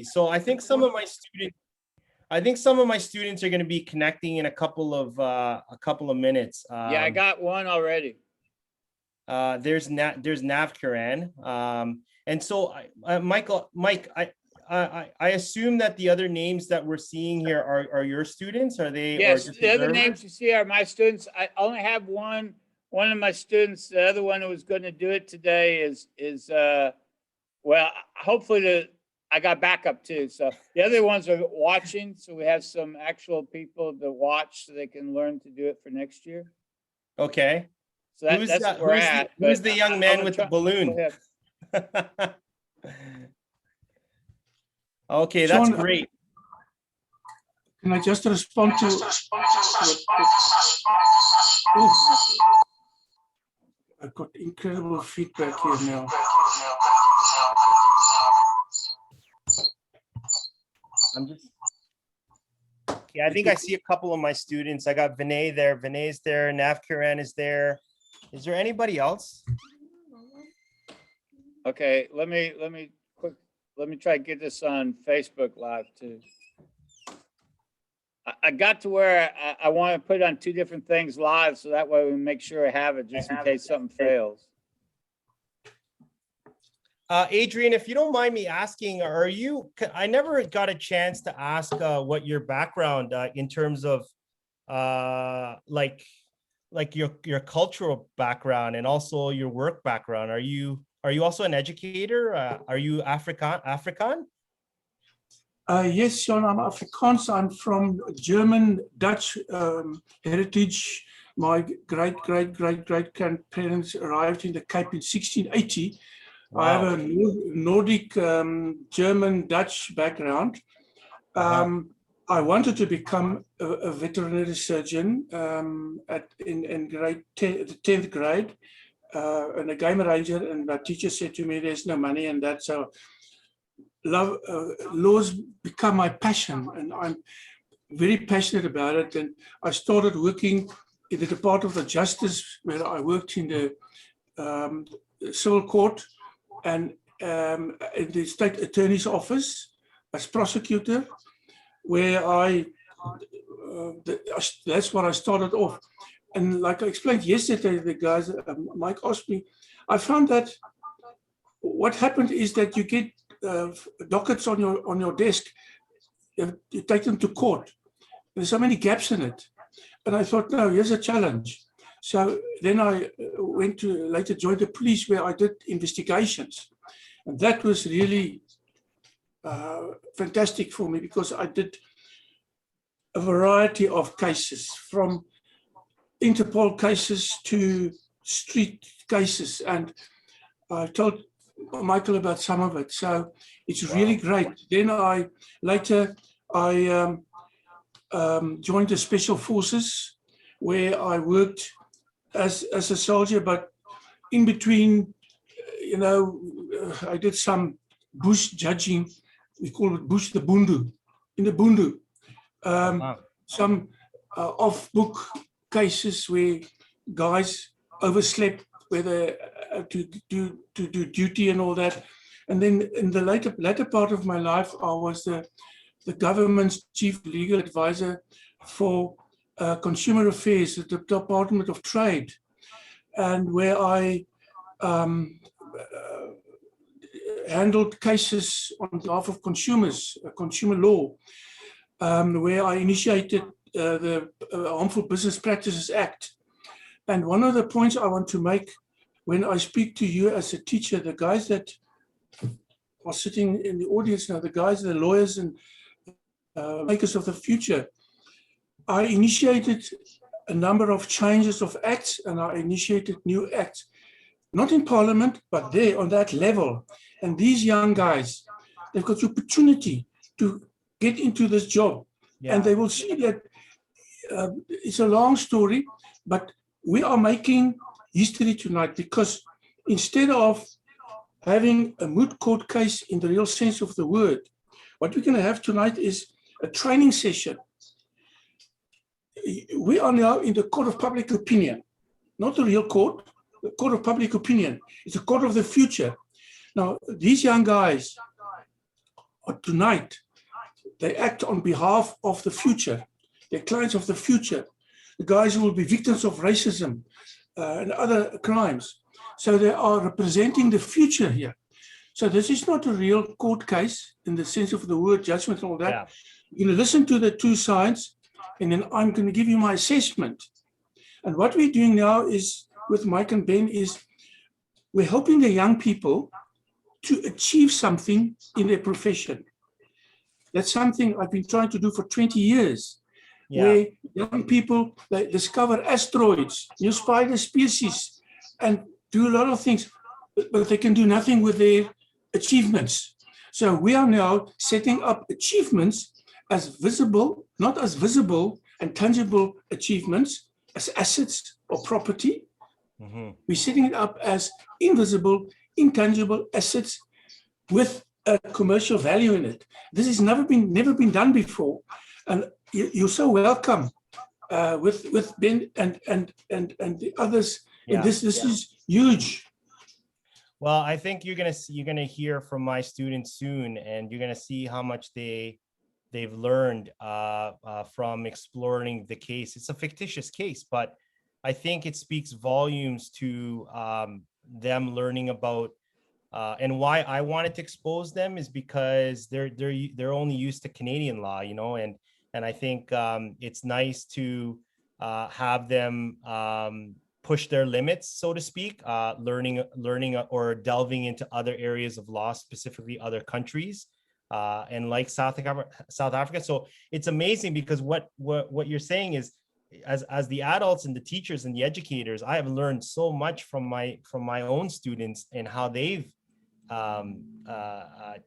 So I think some of my students are going to be connecting in a couple of minutes. Yeah, I got one already. There's Nav Karan. And so Mike, I assume that the other names that we're seeing here are your students. Are they? Yes, the other names you see are my students. I only have one of my students. The other one who was going to do it today is well, hopefully I got backup too. So the other ones are watching. So we have some actual people to watch so they can learn to do it for next year. Okay. So that's where we're at. Who's the young man with the balloon? Okay, that's great. Can I just respond to? I've got incredible feedback here now. Okay, I think I see a couple of my students. I got Vinay there. Vinay's there. Nav Karan is there. Is there anybody else? Okay, let me try to get this on Facebook Live too. I got to where I want to put it on two different things live, so that way we make sure I have it just in case something fails. Adrian, if you don't mind me asking, I never got a chance to ask what your background in terms of like your cultural background and also your work background. Are you also an educator? Are you Afrikaan? Yes, Sean, I'm Afrikaans. I'm from German, Dutch heritage. My great-great-great-great-grandparents arrived in the Cape in 1680. Wow. I have a Nordic German Dutch background. I wanted to become a veterinary surgeon in grade 10th grade, and a game ranger. And my teacher said to me, "There's no money," and that's how laws become my passion, and I'm very passionate about it. And I started working in the Department of Justice, where I worked in the civil court and in the state attorney's office as prosecutor, where that's what I started off. And like I explained yesterday, the guys, Mike asked me, I found that what happened is that you get dockets on your desk, you take them to court. There's so many gaps in it. And I thought, no, here's a challenge. So then I later joined the police, where I did investigations. And that was really fantastic for me, because I did a variety of cases, from Interpol cases to street cases. And I told Michael about some of it. So it's really great. Then I joined the Special Forces, where I worked as a soldier, but in between, I did some bush judging. We call it bush the bundu, in the bundu. Some off-book cases where guys overslept, whether to do duty and all that. And then in the later part of my life, I was the government's chief legal advisor for consumer affairs at the Department of Trade, and where I handled cases on behalf of consumers, consumer law, where I initiated the Harmful Business Practices Act. And one of the points I want to make when I speak to you as a teacher, the guys that are sitting in the audience now, the guys, the lawyers and makers of the future, I initiated a number of changes of acts, and I initiated new acts, not in Parliament, but there on that level. And these young guys, they've got the opportunity to get into this job. Yeah. And they will see that it's a long story, but we are making history tonight, because instead of having a moot court case in the real sense of the word, what we're going to have tonight is a training session. We are now in the court of public opinion, not the real court, the court of public opinion. It's a court of the future. Now, these young guys tonight, they act on behalf of the future. They're clients of the future. The guys who will be victims of racism and other crimes. So they are representing the future here. So this is not a real court case in the sense of the word judgment and all that. Yeah. You're going to listen to the two sides, and then I'm going to give you my assessment. And what we're doing now is, with Mike and Ben, is we're helping the young people to achieve something in their profession. That's something I've been trying to do for 20 years. Yeah. Where young people, they discover asteroids, new spider species, and do a lot of things, but they can do nothing with their achievements. So we are now setting up achievements as visible, not as visible and tangible achievements, as assets or property. Mhm. We're setting it up as invisible, intangible assets with a commercial value in it. This has never been done before, and you're so welcome with Ben and the others. Yeah. This is huge. Well, I think you're gonna hear from my students soon, and you're gonna see how much they've learned from exploring the case. It's a fictitious case, but I think it speaks volumes to them learning about and why I wanted to expose them is because they're only used to Canadian law, you know, and I think it's nice to have them push their limits, so to speak, learning or delving into other areas of law, specifically other countries, and like South Africa. So it's amazing because what you're saying is, as the adults and the teachers and the educators, I have learned so much from my own students and how they've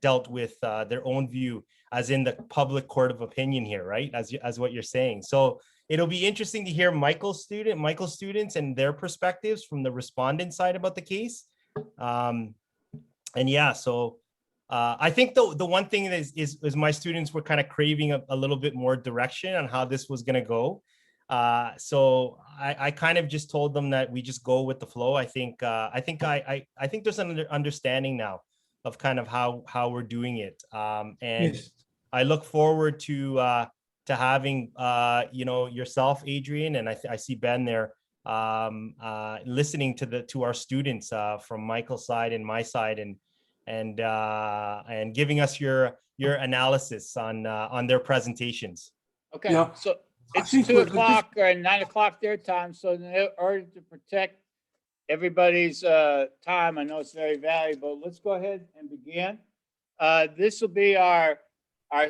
dealt with their own view, as in the public court of opinion here, right? As what you're saying. So it'll be interesting to hear Michael's students and their perspectives from the respondent side about the case. And yeah, so I think the one thing is my students were kind of craving a little bit more direction on how this was going to go. So I kind of just told them that we just go with the flow. I think there's an understanding now of kind of how we're doing it. And yes. I look forward to having yourself, Adrian, and I see Ben there, listening to our students from Michael's side and my side, and giving us your analysis on their presentations. Okay, yeah. So it's 2 o'clock or 9 o'clock their time. So in order to protect everybody's time, I know it's very valuable. Let's go ahead and begin. This will be our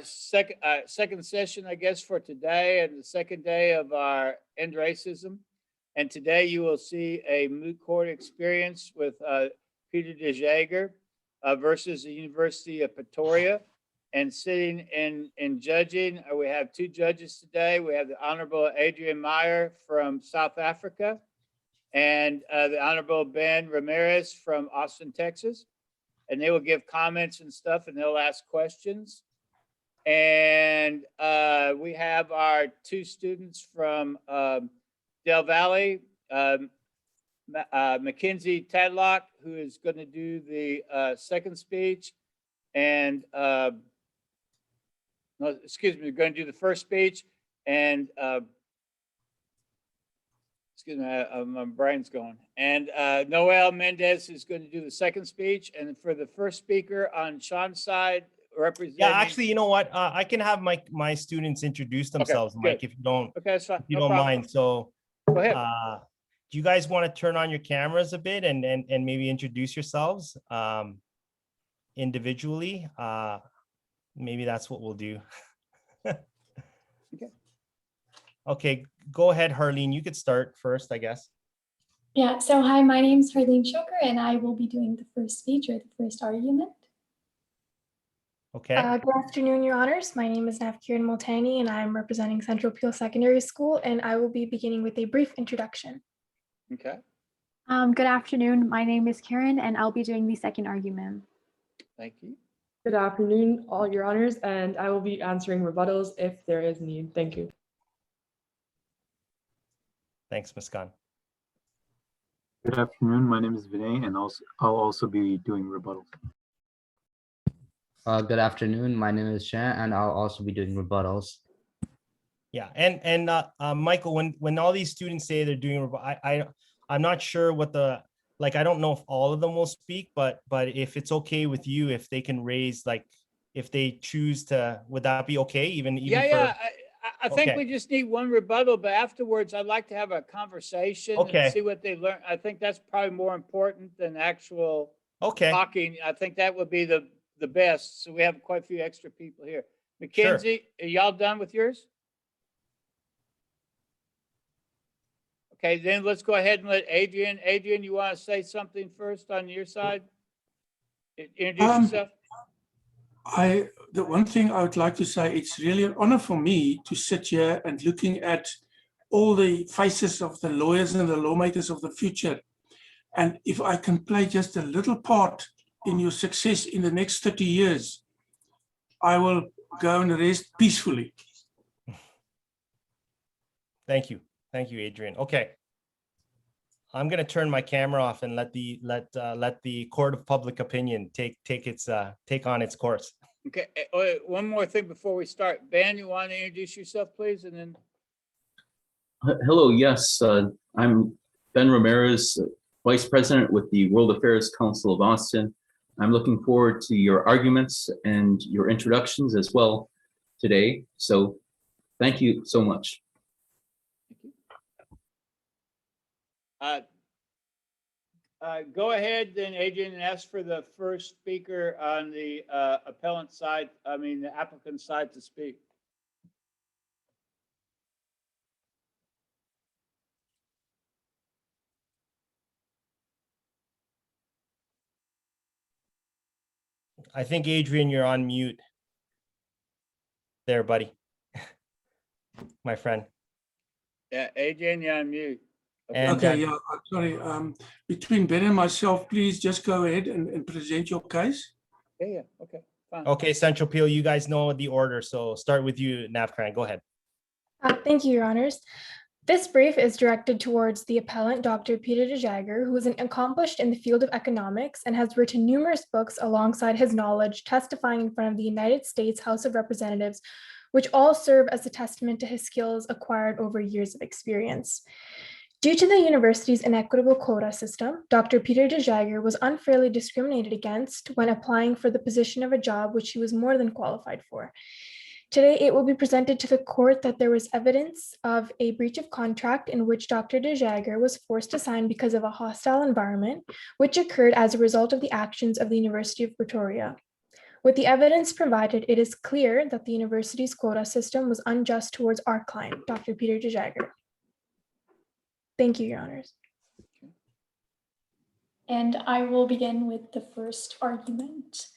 second session, I guess, for today, and the second day of our End Racism. And today you will see a moot court experience with Peter de Jager versus the University of Pretoria. And sitting in judging, we have 2 judges today. We have the Honorable Adrian Meyer from South Africa, and the Honorable Ben Ramirez from Austin, Texas. And they will give comments and stuff, and they'll ask questions. And we have our 2 students from Del Valle, Mackenzie Tadlock, who is going to do the second speech, and no, excuse me, we're going to do the first speech, and excuse me, my brain's going. And Noel Mendez is going to do the second speech, and for the first speaker on Sean's side, representing. Yeah, actually, you know what? I can have my students introduce themselves, okay, Mike, if you don't. Okay, that's fine. If you don't mind. So go ahead. Do you guys want to turn on your cameras a bit and maybe introduce yourselves individually? Maybe that's what we'll do. Okay. Okay, go ahead, Harleen. You could start first, I guess. Yeah, so hi, my name is Harleen Shokar, and I will be doing the first speech or the first argument. Okay. Good afternoon, Your Honors. My name is Navkiran Multani, and I'm representing Central Peel Secondary School, and I will be beginning with a brief introduction. Okay. Good afternoon. My name is Karen, and I'll be doing the second argument. Thank you. Good afternoon, all Your Honors, and I will be answering rebuttals if there is need. Thank you. Thanks, Ms. Khan. Good afternoon. My name is Vinay, and I'll also be doing rebuttals. Good afternoon. My name is Shan, and I'll also be doing rebuttals. Yeah, and Michael, when all these students say they're doing, I'm not sure what like, I don't know if all of them will speak, but if it's okay with you, if they can raise, like, if they choose to, would that be okay? Even Yeah, for, yeah. I think Okay. we just need one rebuttal, but afterwards, I'd like to have a conversation and Okay. see what they learn. I think that's probably more important than actual Okay, talking. I think that would be the best. So we have quite a few extra people here. Sure. Mackenzie, are y'all done with yours? Okay, then let's go ahead and let Adrian. Adrian, you want to say something first on your side? Introduce yourself. The one thing I would like to say, it's really an honor for me to sit here and looking at all the faces of the lawyers and the lawmakers of the future. And if I can play just a little part in your success in the next 30 years, I will go and rest peacefully. thank you, Adrian. Okay, I'm gonna turn my camera off and let the court of public opinion take on its course. Okay, one more thing before we start. Ben, you want to introduce yourself, please, and then. Hello, yes, I'm Ben Ramirez, Vice President with the World Affairs Council of Austin. I'm looking forward to your arguments and your introductions as well today. So thank you so much. Go ahead then, Adrian, and ask for the first speaker on the appellant side, the applicant side to speak. I think, Adrian, you're on mute. There, buddy. My friend. Yeah, Adrian, you're on mute. And, Okay, yeah, I'm sorry. Between Ben and myself, please just go ahead and present your case. Yeah, okay, fine. Okay, Central Peel, you guys know the order, so start with you, Navkran. Go ahead. Thank you, Your Honors. This brief is directed towards the appellant, Dr. Peter de Jager, who is an accomplished in the field of economics and has written numerous books alongside his knowledge, testifying in front of the United States House of Representatives, which all serve as a testament to his skills acquired over years of experience. Due to the university's inequitable quota system, Dr. Peter de Jager was unfairly discriminated against when applying for the position of a job which he was more than qualified for. Today, it will be presented to the court that there was evidence of a breach of contract in which Dr. de Jager was forced to sign because of a hostile environment, which occurred as a result of the actions of the University of Pretoria. With the evidence provided, it is clear that the university's quota system was unjust towards our client, Dr. Peter de Jager. Thank you, Your Honors. And I will begin with the first argument.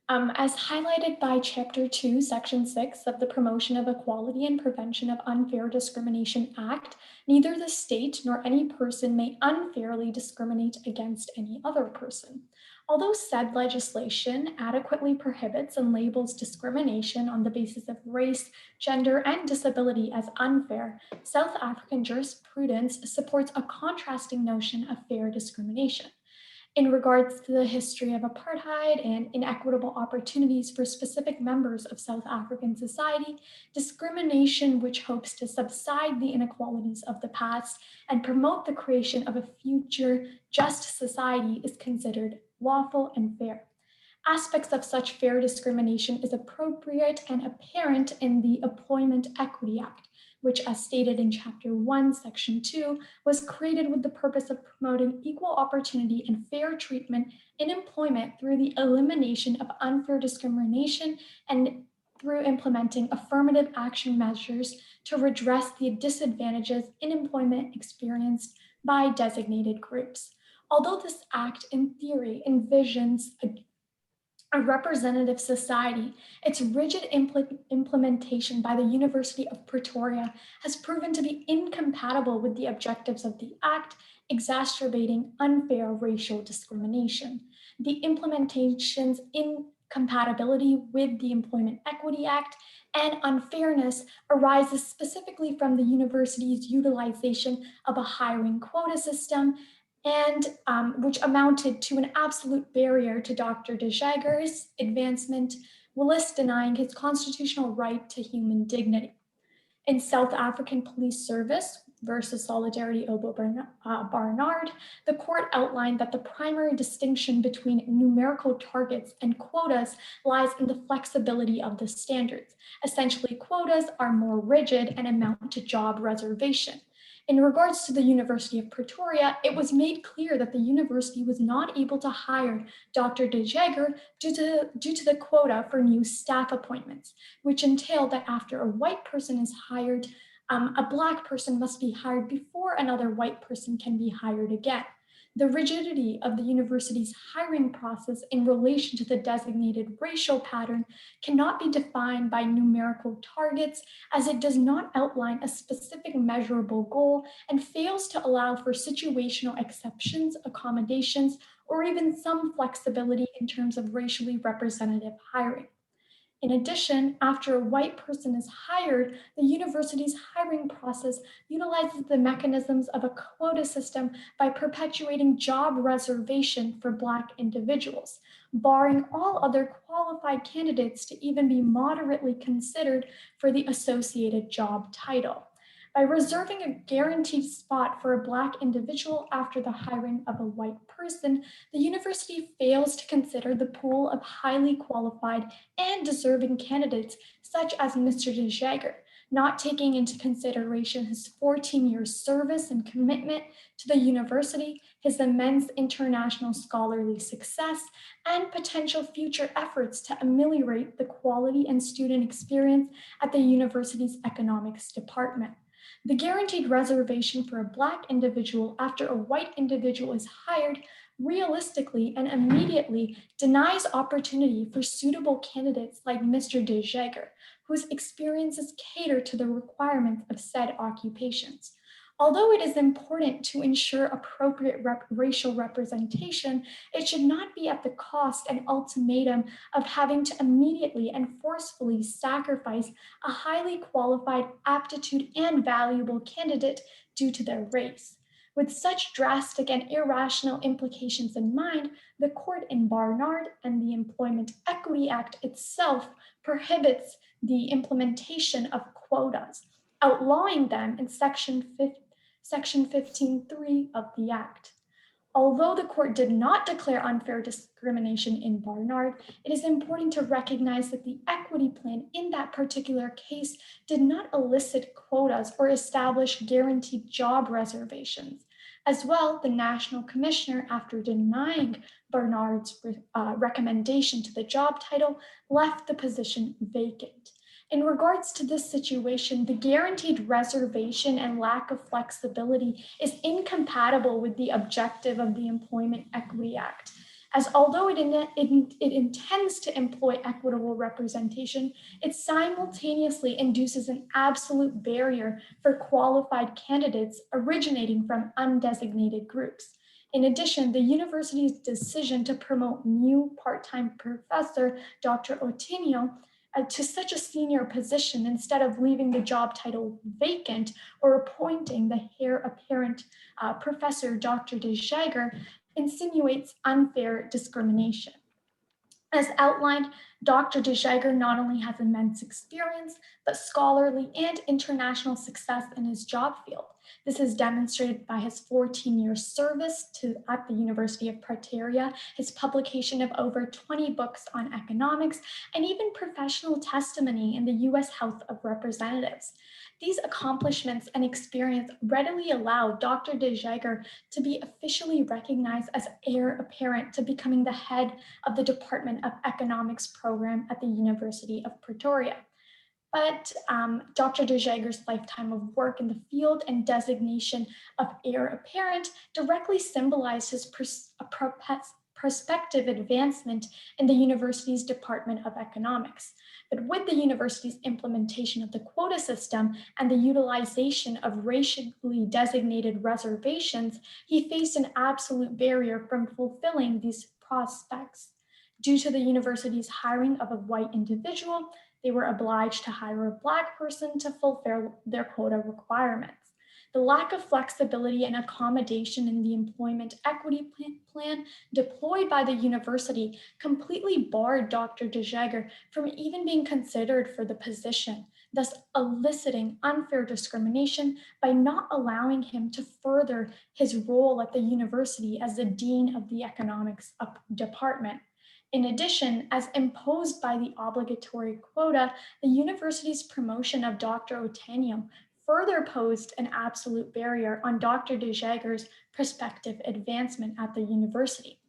As highlighted by Chapter 2, Section 6 of the Promotion of Equality and Prevention of Unfair Discrimination Act, neither the state nor any person may unfairly discriminate against any other person. Although said legislation adequately prohibits and labels discrimination on the basis of race, gender, and disability as unfair, South African jurisprudence supports a contrasting notion of fair discrimination. In regards to the history of apartheid and inequitable opportunities for specific members of South African society, discrimination which hopes to subside the inequalities of the past and promote the creation of a future just society is considered lawful and fair. Aspects of such fair discrimination is appropriate and apparent in the Employment Equity Act, which, as stated in Chapter 1, Section 2, was created with the purpose of promoting equal opportunity and fair treatment in employment through the elimination of unfair discrimination and through implementing affirmative action measures to redress the disadvantages in employment experienced by designated groups. Although this act, in theory, envisions a representative society, its rigid implementation by the University of Pretoria has proven to be incompatible with the objectives of the Act, exacerbating unfair racial discrimination. The implementation's incompatibility with the Employment Equity Act and unfairness arises specifically from the university's utilization of a hiring quota system and which amounted to an absolute barrier to Dr. de Jager's advancement, whilst denying his constitutional right to human dignity. In South African Police Service versus Solidarity Obo Barnard, the court outlined that the primary distinction between numerical targets and quotas lies in the flexibility of the standards. Essentially, quotas are more rigid and amount to job reservation. In regards to the University of Pretoria, it was made clear that the university was not able to hire Dr. de Jager due to the quota for new staff appointments, which entailed that after a white person is hired, a Black person must be hired before another white person can be hired again. The rigidity of the university's hiring process in relation to the designated racial pattern cannot be defined by numerical targets, as it does not outline a specific measurable goal and fails to allow for situational exceptions, accommodations, or even some flexibility in terms of racially representative hiring. In addition, after a white person is hired, the university's hiring process utilizes the mechanisms of a quota system by perpetuating job reservation for Black individuals, barring all other qualified candidates to even be moderately considered for the associated job title. By reserving a guaranteed spot for a Black individual after the hiring of a white person, the university fails to consider the pool of highly qualified and deserving candidates, such as Mr. de Jager, not taking into consideration his 14 years service and commitment to the university, his immense international scholarly success, and potential future efforts to ameliorate the quality and student experience at the university's economics department. The guaranteed reservation for a Black individual after a white individual is hired realistically and immediately denies opportunity for suitable candidates like Mr. de Jager, whose experiences cater to the requirements of said occupations. Although it is important to ensure appropriate racial representation, it should not be at the cost and ultimatum of having to immediately and forcefully sacrifice a highly qualified, aptitude, and valuable candidate due to their race. With such drastic and irrational implications in mind, the court in Barnard and the Employment Equity Act itself prohibits the implementation of quotas, outlawing them in Section 15.3 of the Act. Although the court did not declare unfair discrimination in Barnard, it is important to recognize that the equity plan in that particular case did not elicit quotas or establish guaranteed job reservations. As well, the National Commissioner, after denying Barnard's recommendation to the job title, left the position vacant. In regards to this situation, the guaranteed reservation and lack of flexibility is incompatible with the objective of the Employment Equity Act, as although it intends to employ equitable representation, it simultaneously induces an absolute barrier for qualified candidates originating from undesignated groups. In addition, the university's decision to promote new part-time professor, Dr. Otinio, to such a senior position instead of leaving the job title vacant or appointing the heir apparent professor, Dr. de Jager, insinuates unfair discrimination. As outlined, Dr. de Jager not only has immense experience, but scholarly and international success in his job field. This is demonstrated by his 14-year service at the University of Pretoria, his publication of over 20 books on economics, and even professional testimony in the U.S. House of Representatives. These accomplishments and experience readily allow Dr. de Jager to be officially recognized as heir apparent to becoming the head of the Department of Economics program at the University of Pretoria. But Dr. de Jager's lifetime of work in the field and designation of heir apparent directly symbolized his prospective advancement in the university's Department of Economics. But with the university's implementation of the quota system and the utilization of racially designated reservations, he faced an absolute barrier from fulfilling these prospects. Due to the university's hiring of a white individual, they were obliged to hire a Black person to fulfill their quota requirements. The lack of flexibility and accommodation in the employment equity plan deployed by the university completely barred Dr. De Jager from even being considered for the position, thus eliciting unfair discrimination by not allowing him to further his role at the university as the dean of the economics department. In addition, as imposed by the obligatory quota, the university's promotion of Dr. Otenyo further posed an absolute barrier on Dr. De Jager's prospective advancement at the university.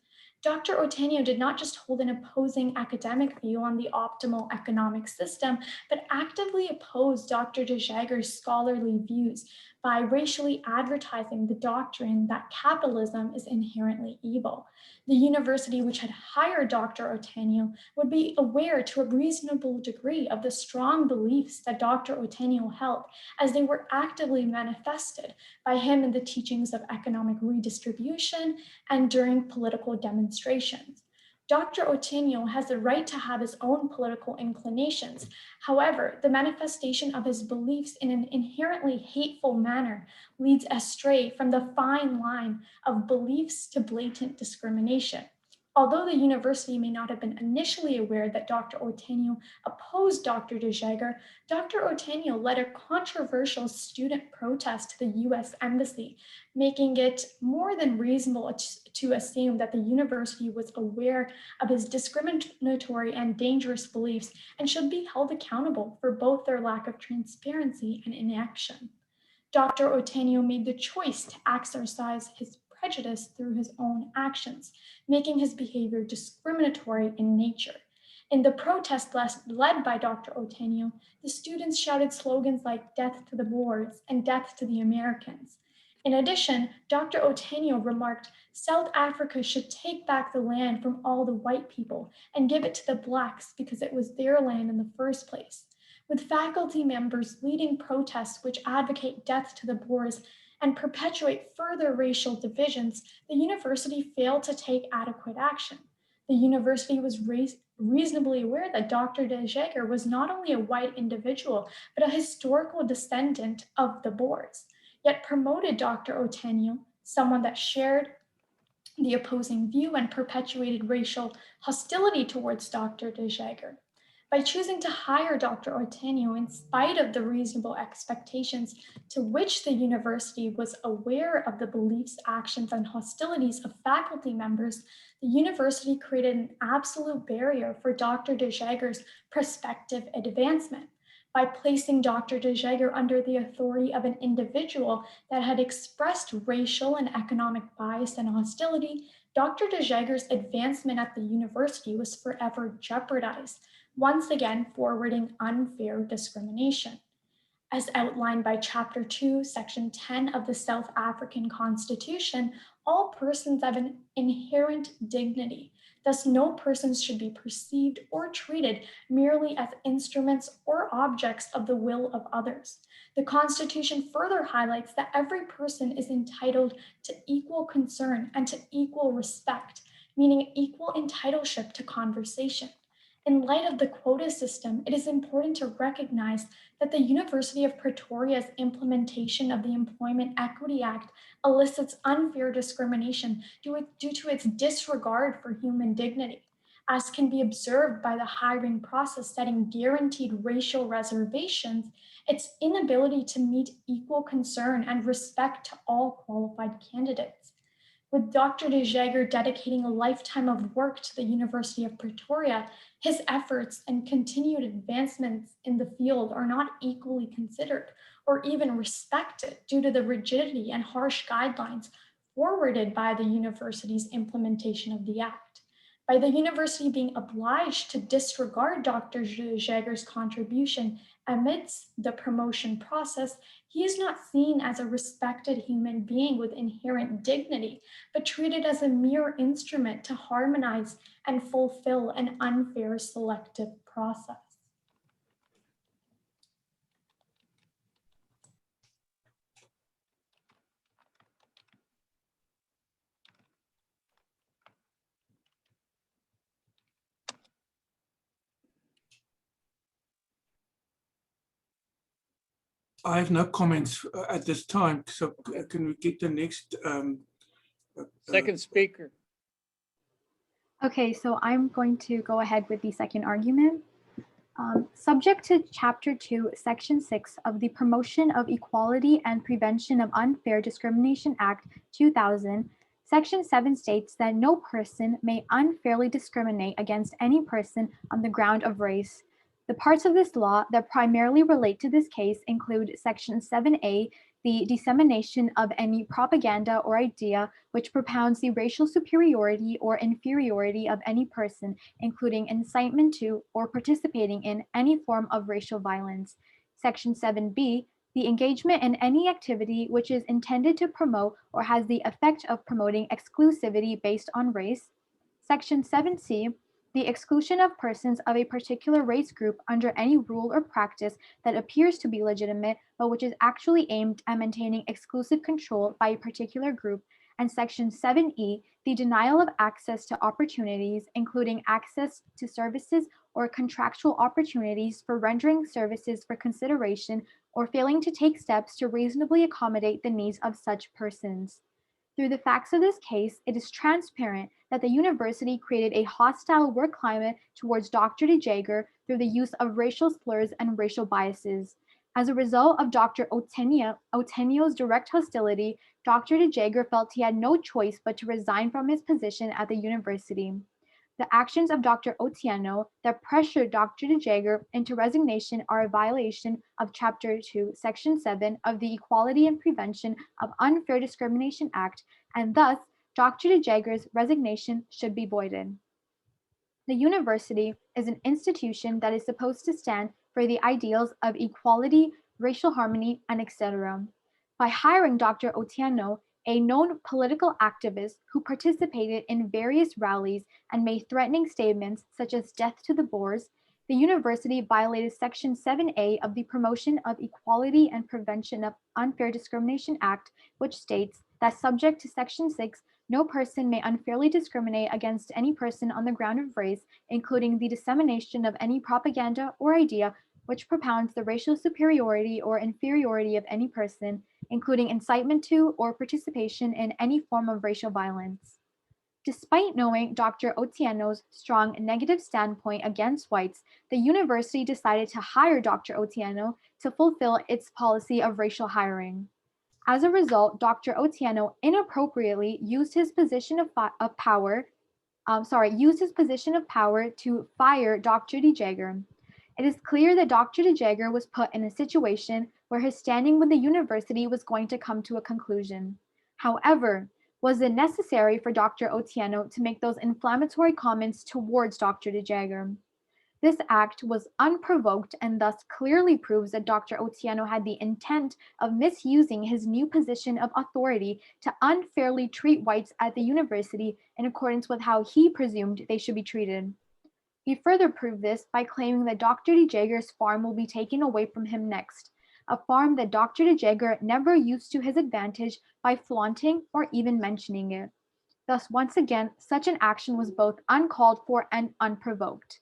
Dr. Otenyo did not just hold an opposing academic view on the optimal economic system, but actively opposed Dr. De Jager's scholarly views by racially advertising the doctrine that capitalism is inherently evil. The university which had hired Dr. Otenyo would be aware to a reasonable degree of the strong beliefs that Dr. Otenyo held, as they were actively manifested by him in the teachings of economic redistribution and during political demonstrations. Dr. Otenyo has the right to have his own political inclinations. However, the manifestation of his beliefs in an inherently hateful manner leads astray from the fine line of beliefs to blatant discrimination. Although the university may not have been initially aware that Dr. Otenyo opposed Dr. De Jager, Dr. Otenyo led a controversial student protest to the US Embassy, making it more than reasonable to assume that the university was aware of his discriminatory and dangerous beliefs and should be held accountable for both their lack of transparency and inaction. Dr. Otenyo made the choice to exercise his prejudice through his own actions, making his behavior discriminatory in nature. In the protest led by Dr. Otenyo, the students shouted slogans like "Death to the Boers" and "Death to the Americans." In addition, Dr. Otenyo remarked, "South Africa should take back the land from all the white people and give it to the Blacks because it was their land in the first place." With faculty members leading protests which advocate death to the Boers and perpetuate further racial divisions, the university failed to take adequate action. The university was reasonably aware that Dr. De Jager was not only a white individual, but a historical descendant of the Boers, yet promoted Dr. Otenyo, someone that shared the opposing view and perpetuated racial hostility towards Dr. De Jager. By choosing to hire Dr. Otenyo in spite of the reasonable expectations to which the university was aware of the beliefs, actions, and hostilities of faculty members, the university created an absolute barrier for Dr. De Jager's prospective advancement. By placing Dr. De Jager under the authority of an individual that had expressed racial and economic bias and hostility, Dr. De Jager's advancement at the university was forever jeopardized, once again forwarding unfair discrimination. As outlined by Chapter 2, Section 10 of the South African Constitution, all persons have an inherent dignity. Thus, no persons should be perceived or treated merely as instruments or objects of the will of others. The Constitution further highlights that every person is entitled to equal concern and to equal respect, meaning equal entitlement to conversation. In light of the quota system, it is important to recognize that the University of Pretoria's implementation of the Employment Equity Act elicits unfair discrimination due to its disregard for human dignity, as can be observed by the hiring process setting guaranteed racial reservations, its inability to meet equal concern and respect to all qualified candidates. With Dr. De Jager dedicating a lifetime of work to the University of Pretoria, his efforts and continued advancements in the field are not equally considered or even respected due to the rigidity and harsh guidelines forwarded by the university's implementation of the Act. By the university being obliged to disregard Dr. De Jager's contribution amidst the promotion process, he is not seen as a respected human being with inherent dignity, but treated as a mere instrument to harmonize and fulfill an unfair selective process. I have no comments at this time, so can we get the next? Second speaker. Okay, so I'm going to go ahead with the second argument. Subject to Chapter 2, Section 6 of the Promotion of Equality and Prevention of Unfair Discrimination Act 2000, Section 7 states that no person may unfairly discriminate against any person on the ground of race. The parts of this law that primarily relate to this case include Section 7A, the dissemination of any propaganda or idea which propounds the racial superiority or inferiority of any person, including incitement to or participating in any form of racial violence. Section 7B, the engagement in any activity which is intended to promote or has the effect of promoting exclusivity based on race. Section 7C, the exclusion of persons of a particular race group under any rule or practice that appears to be legitimate, but which is actually aimed at maintaining exclusive control by a particular group. And Section 7E, the denial of access to opportunities, including access to services or contractual opportunities for rendering services for consideration or failing to take steps to reasonably accommodate the needs of such persons. Through the facts of this case, it is transparent that the university created a hostile work climate towards Dr. Jager through the use of racial slurs and racial biases. As a result of Dr. Otenio's direct hostility, Dr. Jager felt he had no choice but to resign from his position at the university. The actions of Dr. Otieno that pressured Dr. Jager into resignation are a violation of Chapter 2, Section 7 of the Equality and Prevention of Unfair Discrimination Act, and thus Dr. Jager's resignation should be voided. The university is an institution that is supposed to stand for the ideals of equality, racial harmony, and etc. By hiring Dr. Otieno, a known political activist who participated in various rallies and made threatening statements such as death to the Boers, the university violated Section 7A of the Promotion of Equality and Prevention of Unfair Discrimination Act, which states that subject to Section 6, no person may unfairly discriminate against any person on the ground of race, including the dissemination of any propaganda or idea which propounds the racial superiority or inferiority of any person, including incitement to or participation in any form of racial violence. Despite knowing Dr. Otieno's strong negative standpoint against whites, the university decided to hire Dr. Otieno to fulfill its policy of racial hiring. As a result, Dr. Otieno inappropriately used his position of power to fire Dr. Jager. It is clear that Dr. Jager was put in a situation where his standing with the university was going to come to a conclusion. However, was it necessary for Dr. Otieno to make those inflammatory comments towards Dr. Jager? This act was unprovoked and thus clearly proves that Dr. Otieno had the intent of misusing his new position of authority to unfairly treat whites at the university in accordance with how he presumed they should be treated. He further proved this by claiming that Dr. Jager's farm will be taken away from him next, a farm that Dr. Jager never used to his advantage by flaunting or even mentioning it. Thus, once again, such an action was both uncalled for and unprovoked.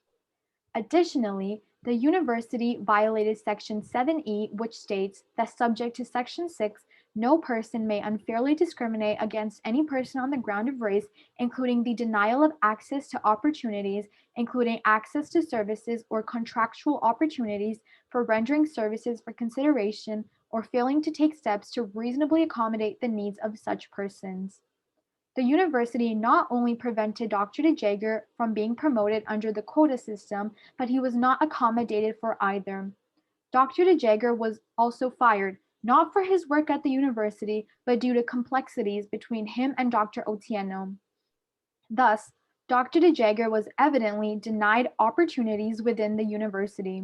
Additionally, the university violated Section 7E, which states that subject to Section 6, no person may unfairly discriminate against any person on the ground of race, including the denial of access to opportunities, including access to services or contractual opportunities for rendering services for consideration, or failing to take steps to reasonably accommodate the needs of such persons. The university not only prevented Dr. Jager from being promoted under the quota system, but he was not accommodated for either. Dr. Jager was also fired, not for his work at the university, but due to complexities between him and Dr. Otieno. Thus, Dr. Jager was evidently denied opportunities within the university.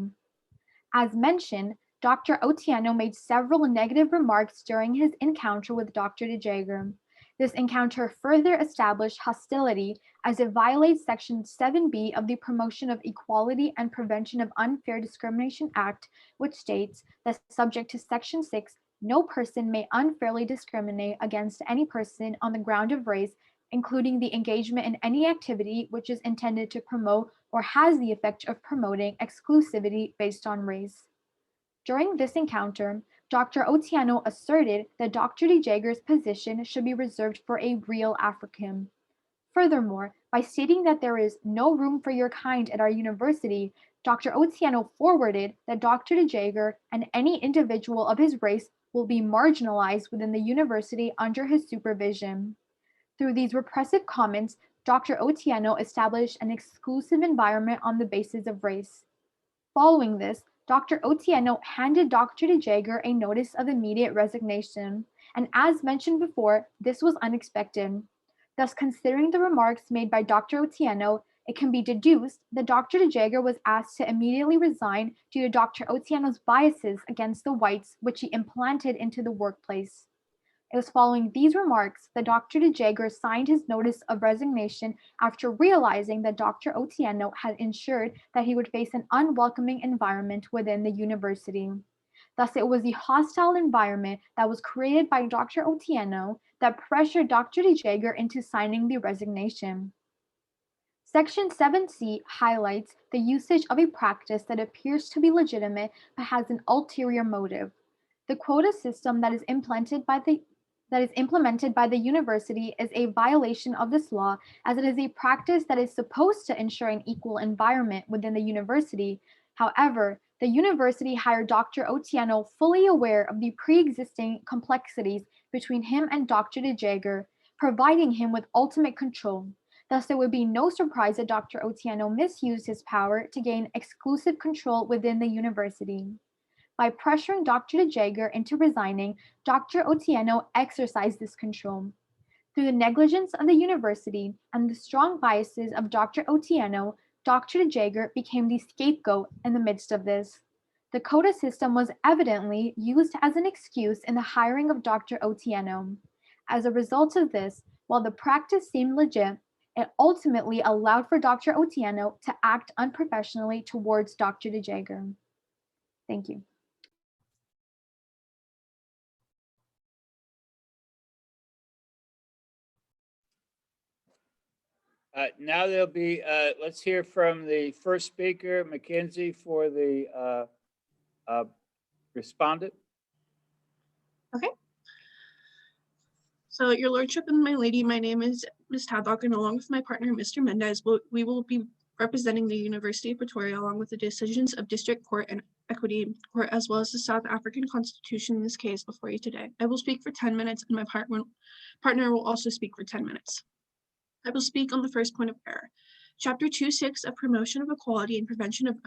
As mentioned, Dr. Otieno made several negative remarks during his encounter with Dr. Jager. This encounter further established hostility as it violates Section 7B of the Promotion of Equality and Prevention of Unfair Discrimination Act, which states that subject to Section 6, no person may unfairly discriminate against any person on the ground of race, including the engagement in any activity which is intended to promote or has the effect of promoting exclusivity based on race. During this encounter, Dr. Otieno asserted that Dr. de Jager's position should be reserved for a real African. Furthermore, by stating that there is no room for your kind at our university, Dr. Otieno forwarded that Dr. de Jager and any individual of his race will be marginalized within the university under his supervision. Through these repressive comments, Dr. Otieno established an exclusive environment on the basis of race. Following this, Dr. Otieno handed Dr. de Jager a notice of immediate resignation, and as mentioned before, this was unexpected. Thus, considering the remarks made by Dr. Otieno, it can be deduced that Dr. de Jager was asked to immediately resign due to Dr. Otieno's biases against the whites, which he implanted into the workplace. It was following these remarks that Dr. de Jager signed his notice of resignation after realizing that Dr. Otieno had ensured that he would face an unwelcoming environment within the university. Thus, it was the hostile environment that was created by Dr. Otieno that pressured Dr. de Jager into signing the resignation. Section 7C highlights the usage of a practice that appears to be legitimate but has an ulterior motive. The quota system that is implemented by the university is a violation of this law, as it is a practice that is supposed to ensure an equal environment within the university. However, the university hired Dr. Otieno fully aware of the pre-existing complexities between him and Dr. de Jager, providing him with ultimate control. Thus, there would be no surprise that Dr. Otieno misused his power to gain exclusive control within the university. By pressuring Dr. de Jager into resigning, Dr. Otieno exercised this control. Through the negligence of the university and the strong biases of Dr. Otieno, Dr. de Jager became the scapegoat in the midst of this. The quota system was evidently used as an excuse in the hiring of Dr. Otieno. As a result of this, while the practice seemed legit, it ultimately allowed for Dr. Otieno to act unprofessionally towards Dr. de Jager. Thank you. Now there'll be, let's hear from the first speaker, Mackenzie, for the respondent. Okay. So, Your Lordship and my lady, my name is Ms. Tadlock, and along with my partner, Mr. Mendez, we will be representing the University of Pretoria along with the decisions of District Court and Equity Court, as well as the South African Constitution in this case before you today. I will speak for 10 minutes, and my partner will also speak for 10 minutes. I will speak on the first point of error. Chapter 2.6 of Promotion of Equality and Prevention of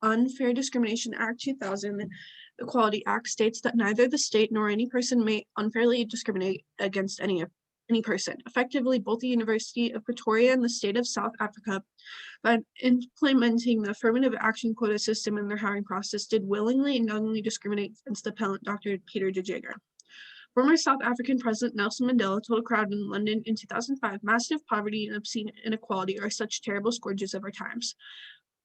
Unfair Discrimination Act 2000, the Equality Act, states that neither the state nor any person may unfairly discriminate against any person. Effectively, both the University of Pretoria and the state of South Africa, by implementing the affirmative action quota system in their hiring process, did willingly and knowingly discriminate against the appellant, Dr. Peter de Jager. Former South African President Nelson Mandela told a crowd in London in 2005, massive poverty and obscene inequality are such terrible scourges of our times,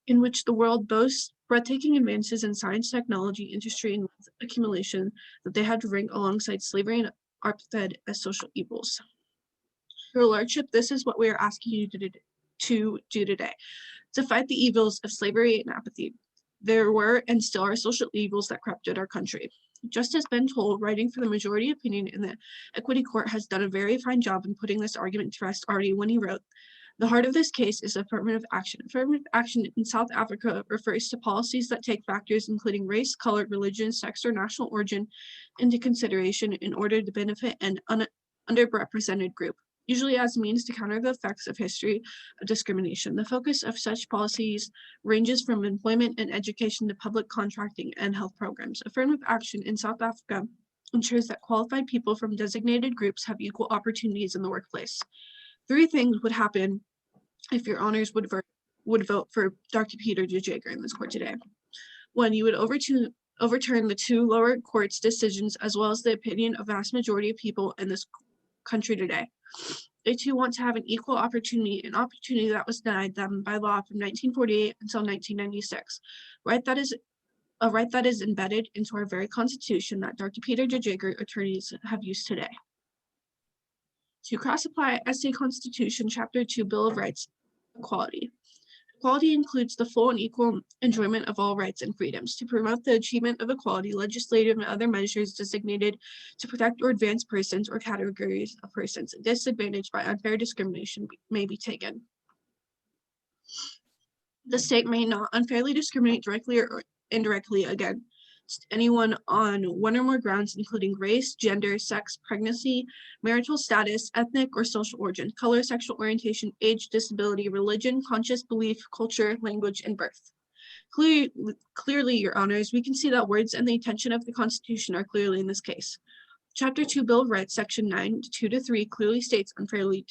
in which the world boasts breathtaking advances in science, technology, industry, and wealth accumulation that they had to rank alongside slavery and apartheid as social evils. Your Lordship, this is what we are asking you to do today, to fight the evils of slavery and apathy. There were and still are social evils that corrupted our country. Justice Ben Toll, writing for the majority opinion in the Equity Court, has done a very fine job in putting this argument to rest already when he wrote, "The heart of this case is affirmative action. Affirmative action in South Africa refers to policies that take factors including race, color, religion, sex, or national origin into consideration in order to benefit an underrepresented group, usually as a means to counter the effects of history of discrimination. The focus of such policies ranges from employment and education to public contracting and health programs. Affirmative action in South Africa ensures that qualified people from designated groups have equal opportunities in the workplace. Three things would happen if your honors would vote for Dr. Peter de Jager in this court today. One, you would overturn the two lower courts' decisions as well as the opinion of vast majority of people in this country today. They too want to have an equal opportunity, an opportunity that was denied them by law from 1948 until 1996. A right that is embedded into our very constitution that Dr. Peter de Jager attorneys have used today. To cross-apply SA Constitution, Chapter 2, Bill of Rights, Equality. Equality includes the full and equal enjoyment of all rights and freedoms. To promote the achievement of equality, legislative and other measures designated to protect or advance persons or categories of persons disadvantaged by unfair discrimination may be taken. The state may not unfairly discriminate directly or indirectly against anyone on one or more grounds, including race, gender, sex, pregnancy, marital status, ethnic or social origin, color, sexual orientation, age, disability, religion, conscious belief, culture, language, and birth. Clearly, Your Honors, we can see that words and the intention of the Constitution are clearly in this case. Chapter 2 Bill of Rights, Section 9, 2-3 clearly states unfairly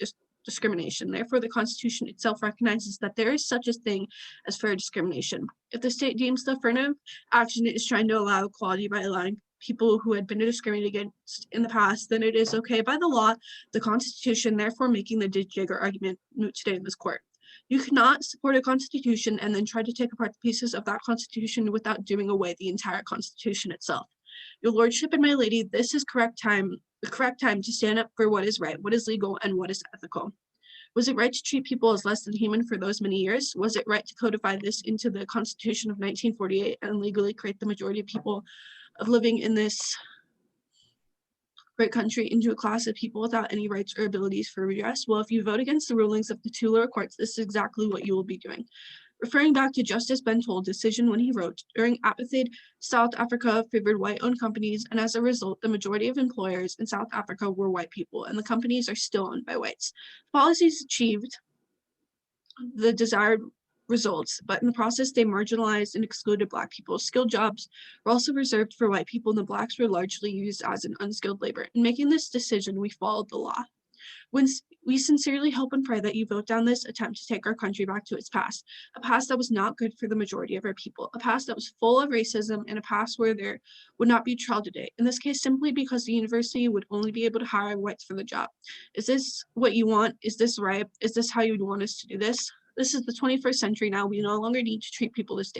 discrimination. Therefore, the Constitution itself recognizes that there is such a thing as fair discrimination. If the state deems the affirmative action is trying to allow equality by allowing people who had been discriminated against in the past, then it is okay by the law, the Constitution, therefore making the Jager argument moot today in this court. You cannot support a constitution and then try to take apart the pieces of that constitution without doing away the entire Constitution itself. Your Lordship and my lady, this is the correct time to stand up for what is right, what is legal, and what is ethical. Was it right to treat people as less than human for those many years? Was it right to codify this into the Constitution of 1948 and legally create the majority of people of living in this great country into a class of people without any rights or abilities for redress? Well, if you vote against the rulings of the two lower courts, this is exactly what you will be doing. Referring back to Justice Bentol's decision when he wrote, during apartheid, South Africa favored white-owned companies, and as a result, the majority of employers in South Africa were white people, and the companies are still owned by whites. Policies achieved the desired results, but in the process, they marginalized and excluded Black people. Skilled jobs were also reserved for white people, and the Blacks were largely used as an unskilled labor. In making this decision, we followed the law. When we sincerely hope and pray that you vote down this attempt to take our country back to its past, a past that was not good for the majority of our people, a past that was full of racism, and a past where there would not be trial today. In this case, simply because the university would only be able to hire whites for the job. Is this what you want? Is this right? Is this how you'd want us to do this? This is the 21st century now. We no longer need to treat people this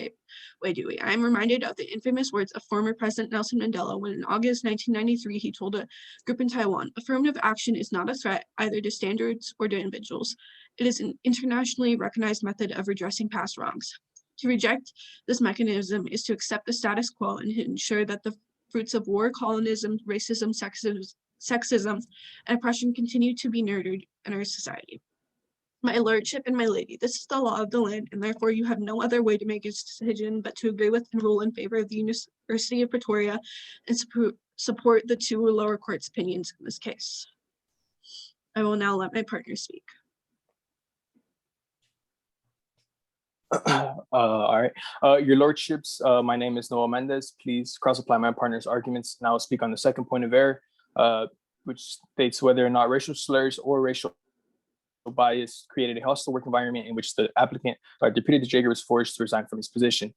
way, do we? I am reminded of the infamous words of former President Nelson Mandela when in August 1993, he told a group in Taiwan, affirmative action is not a threat either to standards or to individuals. It is an internationally recognized method of redressing past wrongs. To reject this mechanism is to accept the status quo and ensure that the fruits of war, colonialism, racism, sexism, and oppression continue to be nurtured in our society. My lordship and my lady, this is the law of the land, and therefore you have no other way to make a decision but to agree with and rule in favor of the University of Pretoria and support the two lower court's opinions in this case. I will now let my partner speak. All right. Your Lordships, my name is Noel Mendez. Please cross-apply my partner's arguments, and I will speak on the second point of error, which states whether or not racial slurs or racial bias created a hostile work environment in which the applicant, Dr. Peter Jager, was forced to resign from his position.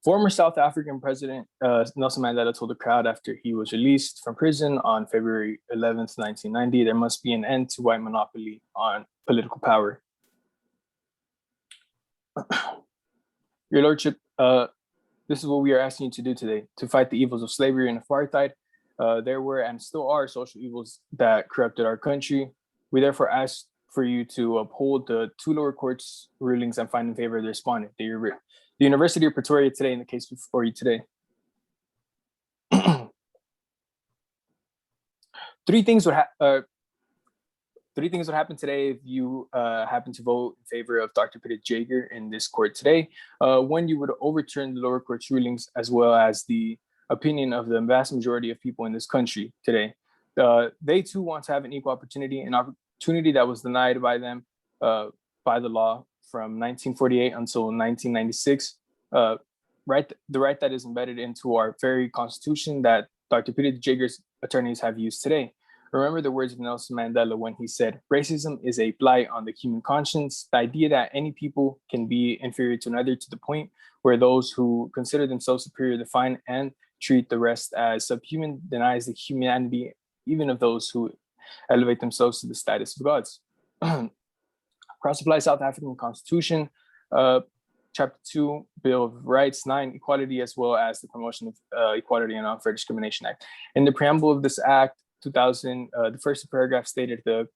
Former South African President Nelson Mandela told the crowd after he was released from prison on February 11th, 1990, there must be an end to white monopoly on political power. Your Lordship, this is what we are asking you to do today, to fight the evils of slavery and apartheid. There were and still are social evils that corrupted our country. We therefore ask for you to uphold the two lower courts' rulings and find in favor of the respondent, the University of Pretoria today in the case before you today. Three things would happen today if you happen to vote in favor of Dr. Peter Jager in this court today. One, you would overturn the lower court's rulings as well as the opinion of the vast majority of people in this country today. They too want to have an equal opportunity, an opportunity that was denied by them by the law from 1948 until 1996. The right that is embedded into our very constitution that Dr. Peter Jager's attorneys have used today. Remember the words of Nelson Mandela when he said, racism is a blight on the human conscience, the idea that any people can be inferior to another to the point where those who consider themselves superior define and treat the rest as subhuman denies the humanity even of those who elevate themselves to the status of gods. Cross-apply South African Constitution, Chapter 2, Bill of Rights 9, Equality, as well as the Promotion of Equality and Unfair Discrimination Act. In the preamble of this act, the first paragraph stated the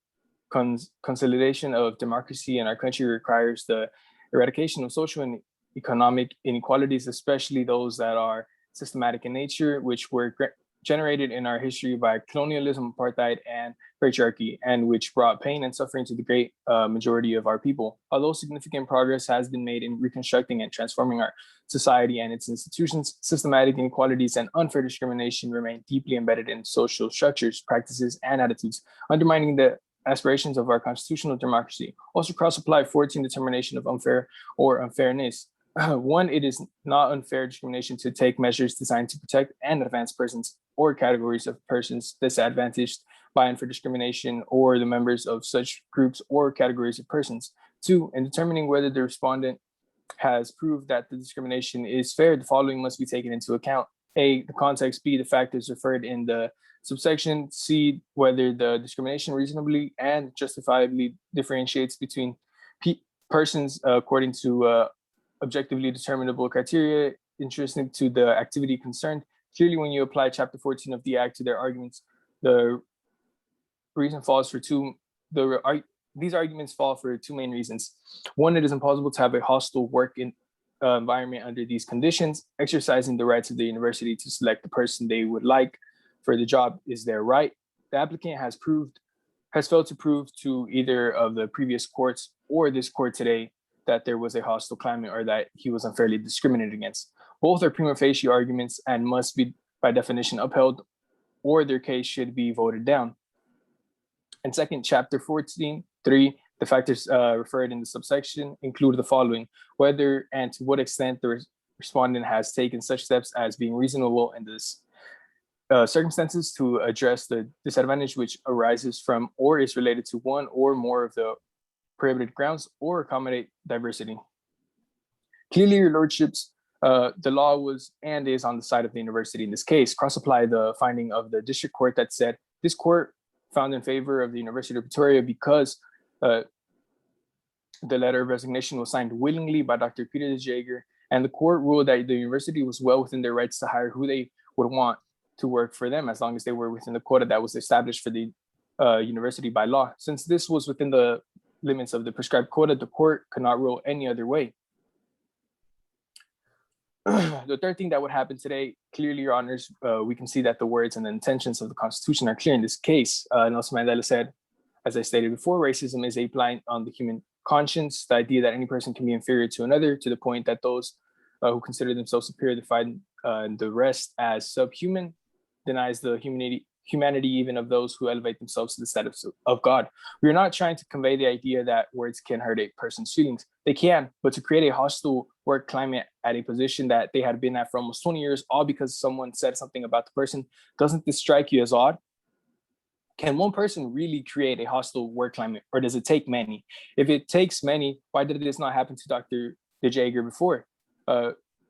consolidation of democracy in our country requires the eradication of social and economic inequalities, especially those that are systematic in nature, which were generated in our history by colonialism, apartheid, and patriarchy, and which brought pain and suffering to the great majority of our people. Although significant progress has been made in reconstructing and transforming our society and its institutions, systematic inequalities and unfair discrimination remain deeply embedded in social structures, practices, and attitudes, undermining the aspirations of our constitutional democracy. Also, cross-apply 14 determination of unfair or unfairness. One, it is not unfair discrimination to take measures designed to protect and advance persons or categories of persons disadvantaged by unfair discrimination or the members of such groups or categories of persons. Two, in determining whether the respondent has proved that the discrimination is fair, the following must be taken into account. A, the context. B, the factors referred in the subsection. C, whether the discrimination reasonably and justifiably differentiates between persons according to objectively determinable criteria interesting to the activity concerned. Clearly, when you apply Chapter 14 of the Act to their arguments, the reason falls for these arguments fall for two main reasons. One, it is impossible to have a hostile work environment under these conditions. Exercising the rights of the university to select the person they would like for the job is their right. The applicant has failed to prove to either of the previous courts or this court today that there was a hostile climate or that he was unfairly discriminated against. Both are prima facie arguments and must be by definition upheld, or their case should be voted down. And second, Chapter 14.3, the factors referred in the subsection include the following: whether and to what extent the respondent has taken such steps as being reasonable in this circumstances to address the disadvantage which arises from or is related to one or more of the prohibited grounds or accommodate diversity. Clearly, your lordships, the law was and is on the side of the university in this case. Cross-apply the finding of the district court that said this court found in favor of the University of Pretoria because the letter of resignation was signed willingly by Dr. Peter Jager, and the court ruled that the university was well within their rights to hire who they would want to work for them as long as they were within the quota that was established for the university by law. Since this was within the limits of the prescribed quota, the court could not rule any other way. The third thing that would happen today, clearly, Your Honors, we can see that the words and the intentions of the Constitution are clear in this case. Nelson Mandela said, as I stated before, racism is a blight on the human conscience, the idea that any person can be inferior to another to the point that those who consider themselves superior define the rest as subhuman, denies the humanity even of those who elevate themselves to the status of God. We are not trying to convey the idea that words can hurt a person's feelings. They can, but to create a hostile work climate at a position that they had been at for almost 20 years, all because someone said something about the person, doesn't this strike you as odd? Can one person really create a hostile work climate, or does it take many? If it takes many, why did this not happen to Dr. De Jager before?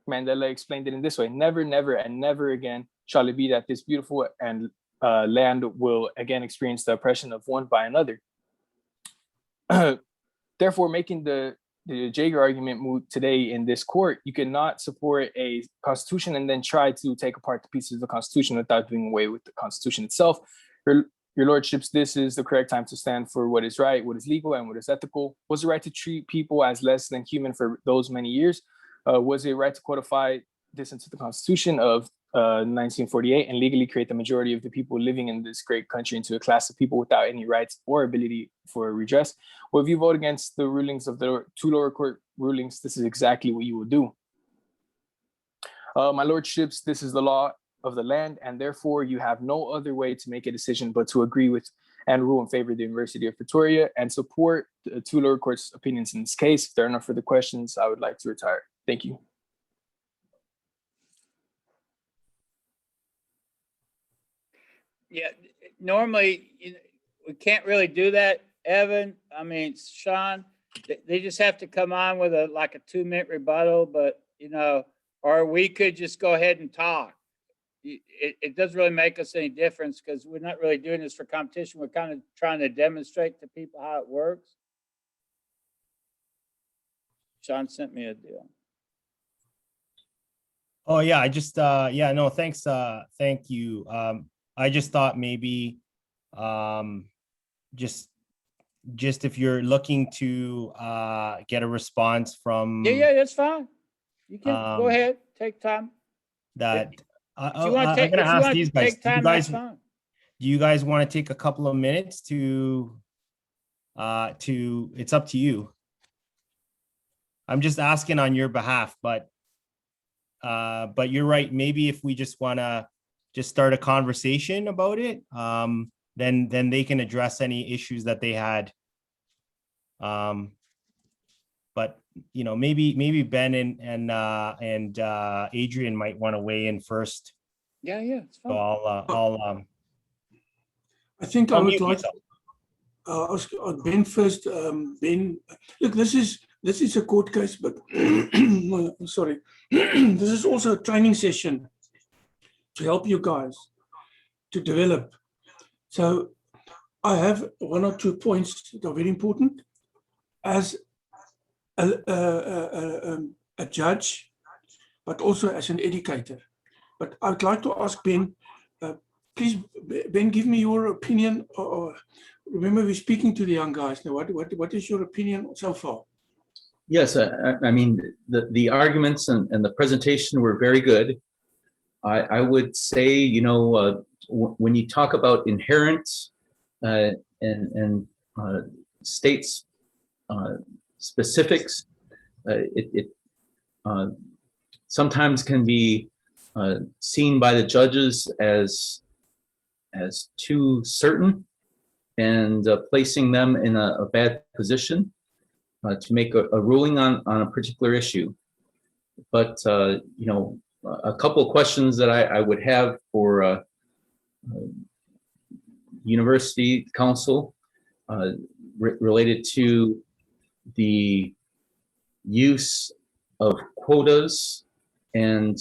Mandela explained it in this way: never, never, and never again shall it be that this beautiful and land will again experience the oppression of one by another. Therefore, making the Jager argument moot today in this court, you cannot support a constitution and then try to take apart the pieces of the Constitution without doing away with the Constitution itself. Your lordships, this is the correct time to stand for what is right, what is legal, and what is ethical. Was it right to treat people as less than human for those many years? Was it right to codify this into the Constitution of 1948 and legally create the majority of the people living in this great country into a class of people without any rights or ability for redress? Well, if you vote against the rulings of the two lower court rulings, this is exactly what you will do. My lordships, this is the law of the land, and therefore you have no other way to make a decision but to agree with and rule in favor of the University of Pretoria and support the two lower court's opinions in this case. If there are no further questions, I would like to retire. Thank you. Yeah, normally we can't really do that, Evan. I mean, Sean, they just have to come on with a 2-minute rebuttal, but or we could just go ahead and talk. It doesn't really make us any difference because we're not really doing this for competition. We're kind of trying to demonstrate to people how it works. Sean sent me a deal. Oh yeah, I just yeah, no, thanks. Thank you. I just thought maybe just just if you're looking to get a response from Yeah, that's fine. You can go Um, ahead, take time. that. If you want to I'm take, gonna if you ask want these to guys. take time, that's fine. Do you guys want to take a couple of minutes to? It's up to you. I'm just asking on your behalf, but you're right. Maybe if we just want to just start a conversation about it, then they can address any issues that they had. But maybe Ben and Adrian might want to weigh in first. Yeah, it's So fine. I think I I'll would mute like myself. ask Ben first. Ben, look, this is a court case, but sorry, this is also a training session to help you guys to develop. So I have one or two points that are very important as a judge, but also as an educator. But I'd like to ask Ben, please, Ben, give me your opinion. Or remember, we're speaking to the young guys now. What is your opinion so far? Yes, I mean, the arguments and the presentation were very good. I would say, when you talk about inherent and states specifics, it sometimes can be seen by the judges as too certain and placing them in a bad position to make a ruling on a particular issue. But a couple of questions that I would have for University Council related to the use of quotas and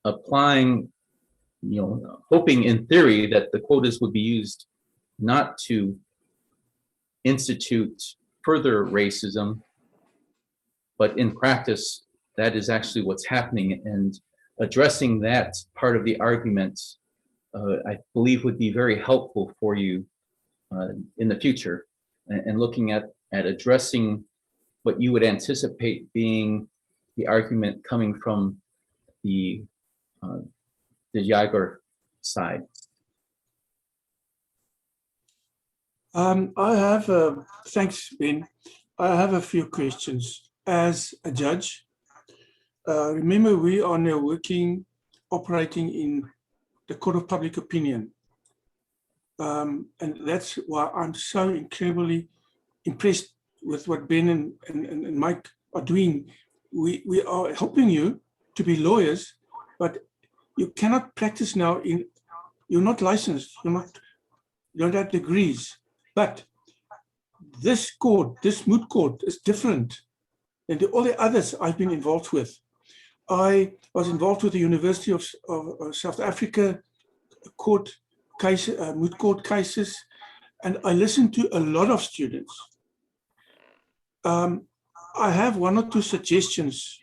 applying, hoping in theory that the quotas would be used not to institute further racism, but in practice, that is actually what's happening. And addressing that part of the argument, I believe would be very helpful for you in the future, and looking at addressing what you would anticipate being the argument coming from the Jager side. I have, thanks, Ben. I have a few questions. As a judge, remember we are now operating in the court of public opinion. And that's why I'm so incredibly impressed with what Ben and Mike are doing. We are helping you to be lawyers, but you cannot practice now you're not licensed, you don't have degrees. But this court, this Moot court, is different than all the others I've been involved with. I was involved with the University of South Africa court case, Moot court cases, and I listened to a lot of students. I have one or two suggestions.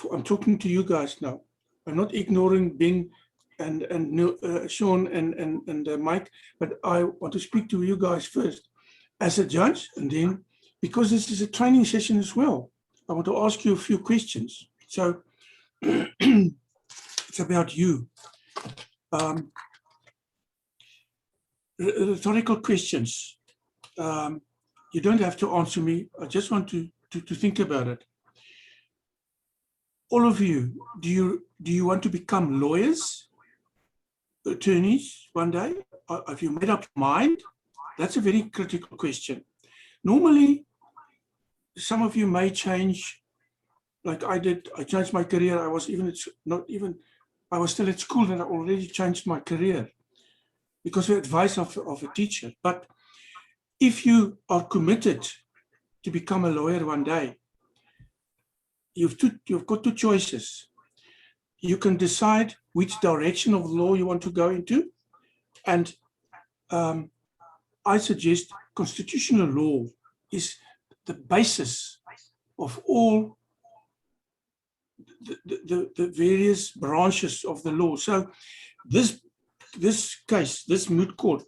I'm talking to you guys now. I'm not ignoring Ben and Sean and Mike, but I want to speak to you guys first as a judge, and then because this is a training session as well, I want to ask you a few questions. So it's about you. Rhetorical questions. You don't have to answer me. I just want to think about it. All of you, do you want to become lawyers, attorneys one day? Have you made up your mind? That's a very critical question. Normally, some of you may change, like I did. I changed my career. I was still at school and I already changed my career because of the advice of a teacher. But if you are committed to become a lawyer one day, you've got two choices. You can decide which direction of law you want to go into. And I suggest constitutional law is the basis of all the various branches of the law. So this case, this Moot court,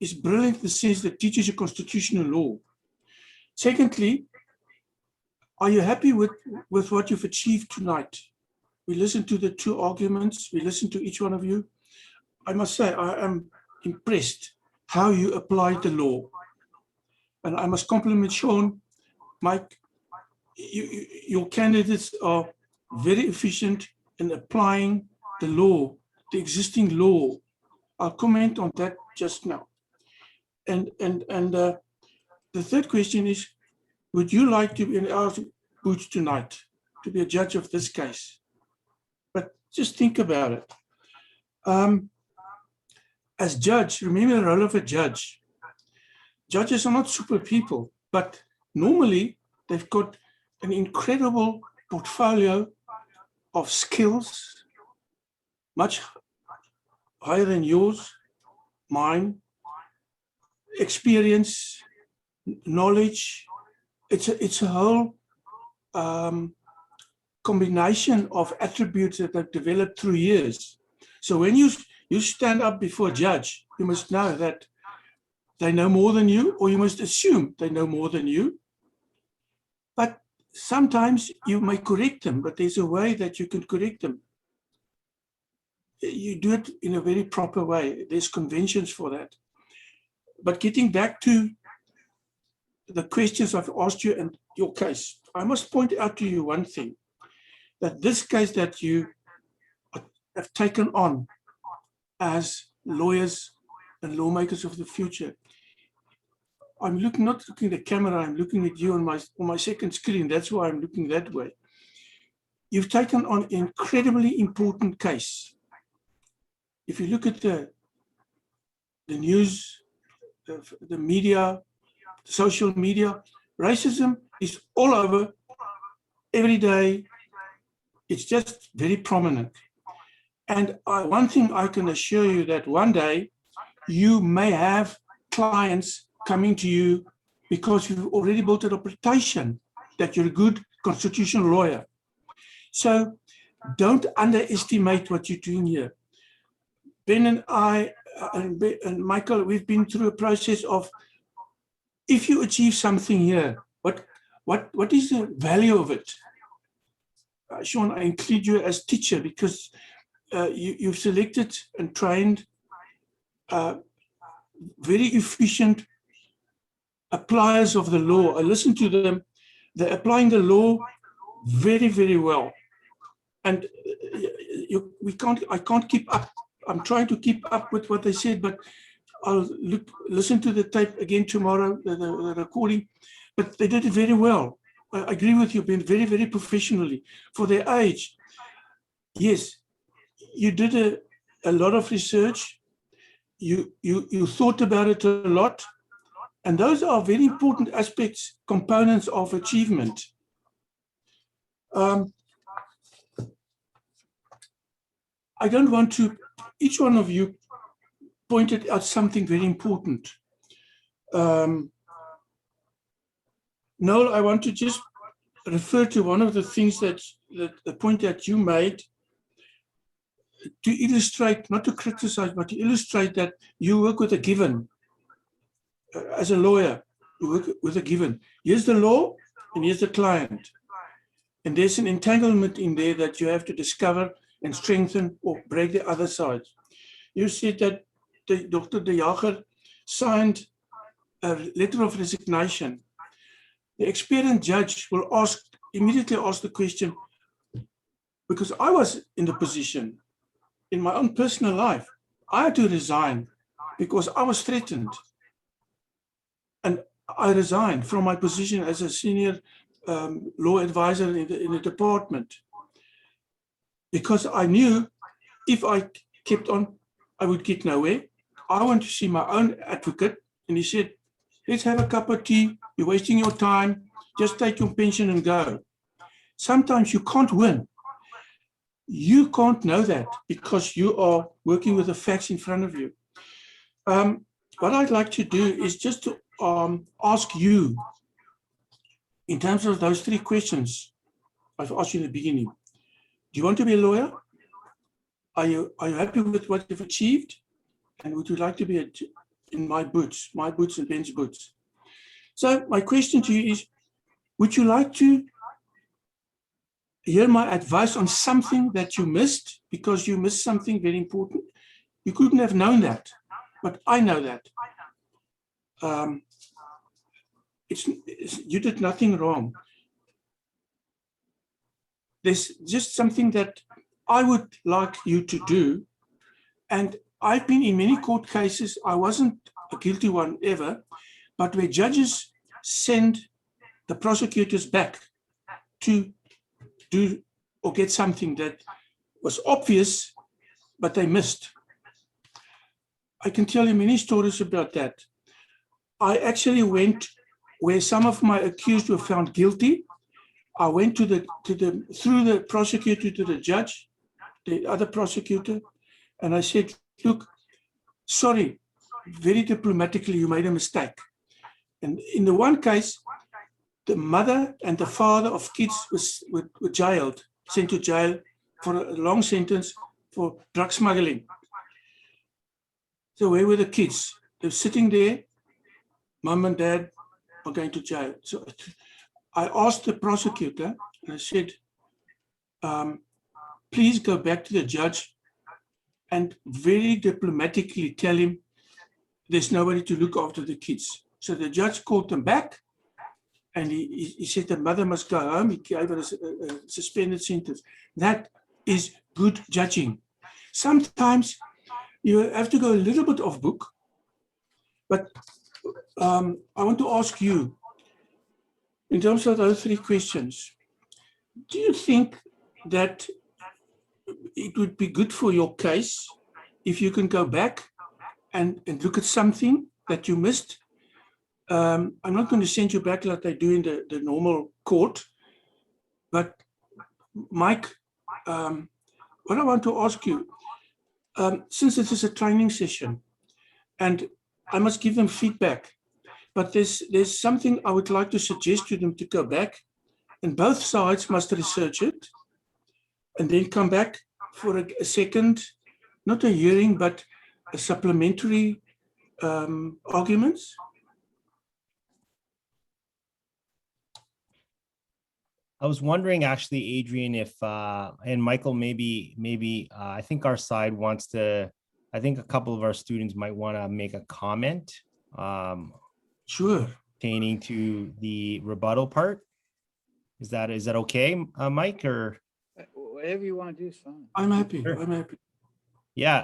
is brilliant in the sense that it teaches you constitutional law. Secondly, are you happy with what you've achieved tonight? We listened to the two arguments. We listened to each one of you. I must say, I am impressed how you applied the law. And I must compliment Sean, Mike, your candidates are very efficient in applying the law, the existing law. I'll comment on that just now. And the third question is, would you like to be in our booth tonight to be a judge of this case? But just think about it. As judge, remember the role of a judge. Judges are not super people, but normally they've got an incredible portfolio of skills, much higher than yours, mine, experience, knowledge. It's a whole combination of attributes that have developed through years. So when you stand up before a judge, you must know that they know more than you, or you must assume they know more than you. But sometimes you may correct them, but there's a way that you can correct them. You do it in a very proper way. There's conventions for that. But getting back to the questions I've asked you and your case, I must point out to you one thing, that this case that you have taken on as lawyers and lawmakers of the future, I'm not looking at the camera, I'm looking at you on my second screen. That's why I'm looking that way. You've taken on an incredibly important case. If you look at the news, the media, social media, racism is all over every day. It's just very prominent. And one thing I can assure you, that one day you may have clients coming to you because you've already built a reputation that you're a good constitutional lawyer. So don't underestimate what you're doing here. Ben and I and Michael, we've been through a process of, if you achieve something here, what is the value of it? Sean, I include you as teacher because you've selected and trained very efficient appliers of the law. I listen to them. They're applying the law very, very well. And I can't keep up. I'm trying to keep up with what they said, but I'll listen to the tape again tomorrow, the recording. But they did it very well. I agree with you, been very, very professionally for their age. Yes, you did a lot of research. You thought about it a lot. And those are very important aspects, components of achievement. I don't want to, each one of you pointed out something very important. Noel, I want to just refer to one of the things that the point that you made to illustrate, not to criticize, but to illustrate that you work with a given. As a lawyer, you work with a given. Here's the law and here's the client. And there's an entanglement in there that you have to discover and strengthen or break the other side. You said that Dr. Jager signed a letter of resignation. The experienced judge will immediately ask the question, because I was in the position in my own personal life, I had to resign because I was threatened. And I resigned from my position as a senior law advisor in the department because I knew if I kept on, I would get nowhere. I went to see my own advocate and he said, let's have a cup of tea. You're wasting your time. Just take your pension and go. Sometimes you can't win. You can't know that because you are working with the facts in front of you. What I'd like to do is just to ask you, in terms of those three questions I've asked you in the beginning, do you want to be a lawyer? Are you happy with what you've achieved? And would you like to be a in my boots and Ben's boots. So my question to you is, would you like to hear my advice on something that you missed because you missed something very important? You couldn't have known that, but I know that. You did nothing wrong. There's just something that I would like you to do. And I've been in many court cases, I wasn't a guilty one ever, but where judges send the prosecutors back to do or get something that was obvious, but they missed. I can tell you many stories about that. I actually went where some of my accused were found guilty. I went through the prosecutor to the judge, the other prosecutor, and I said, look, sorry, very diplomatically, you made a mistake. And in the one case, the mother and the father of kids were jailed, sent to jail for a long sentence for drug smuggling. So where were the kids? They're sitting there, mom and dad are going to jail. So I asked the prosecutor, and I said, please go back to the judge and very diplomatically tell him there's nobody to look after the kids. So the judge called them back, and he said the mother must go home. He gave her a suspended sentence. That is good judging. Sometimes you have to go a little bit off book, but I want to ask you, in terms of those three questions, do you think that it would be good for your case if you can go back and look at something that you missed? I'm not going to send you back like they do in the normal court, but Mike, what I want to ask you, since this is a training session and I must give them feedback, but there's something I would like to suggest to them to go back, and both sides must research it and then come back for a second, not a hearing, but a supplementary arguments. I was wondering actually, Adrian, if and Michael, maybe I think our side wants to, I think a couple of our students might want to make a comment. Sure. Pertaining to the rebuttal part. Is that okay, Mike, or? Whatever you want to do is fine. I'm happy. Sure. I'm happy. Yeah,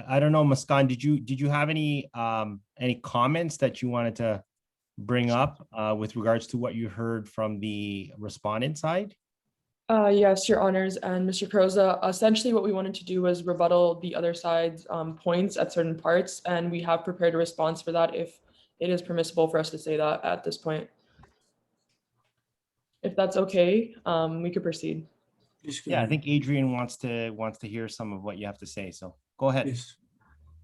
I don't know, Muskan, did you have any comments that you wanted to bring up with regards to what you heard from the respondent side? Yes, Your Honors and Mr. Croza. Essentially, what we wanted to do was rebuttal the other side's points at certain parts, and we have prepared a response for that if it is permissible for us to say that at this point. If that's okay, we could proceed. Yeah, I think Adrian wants to hear some of what you have to say, so go ahead. Yes.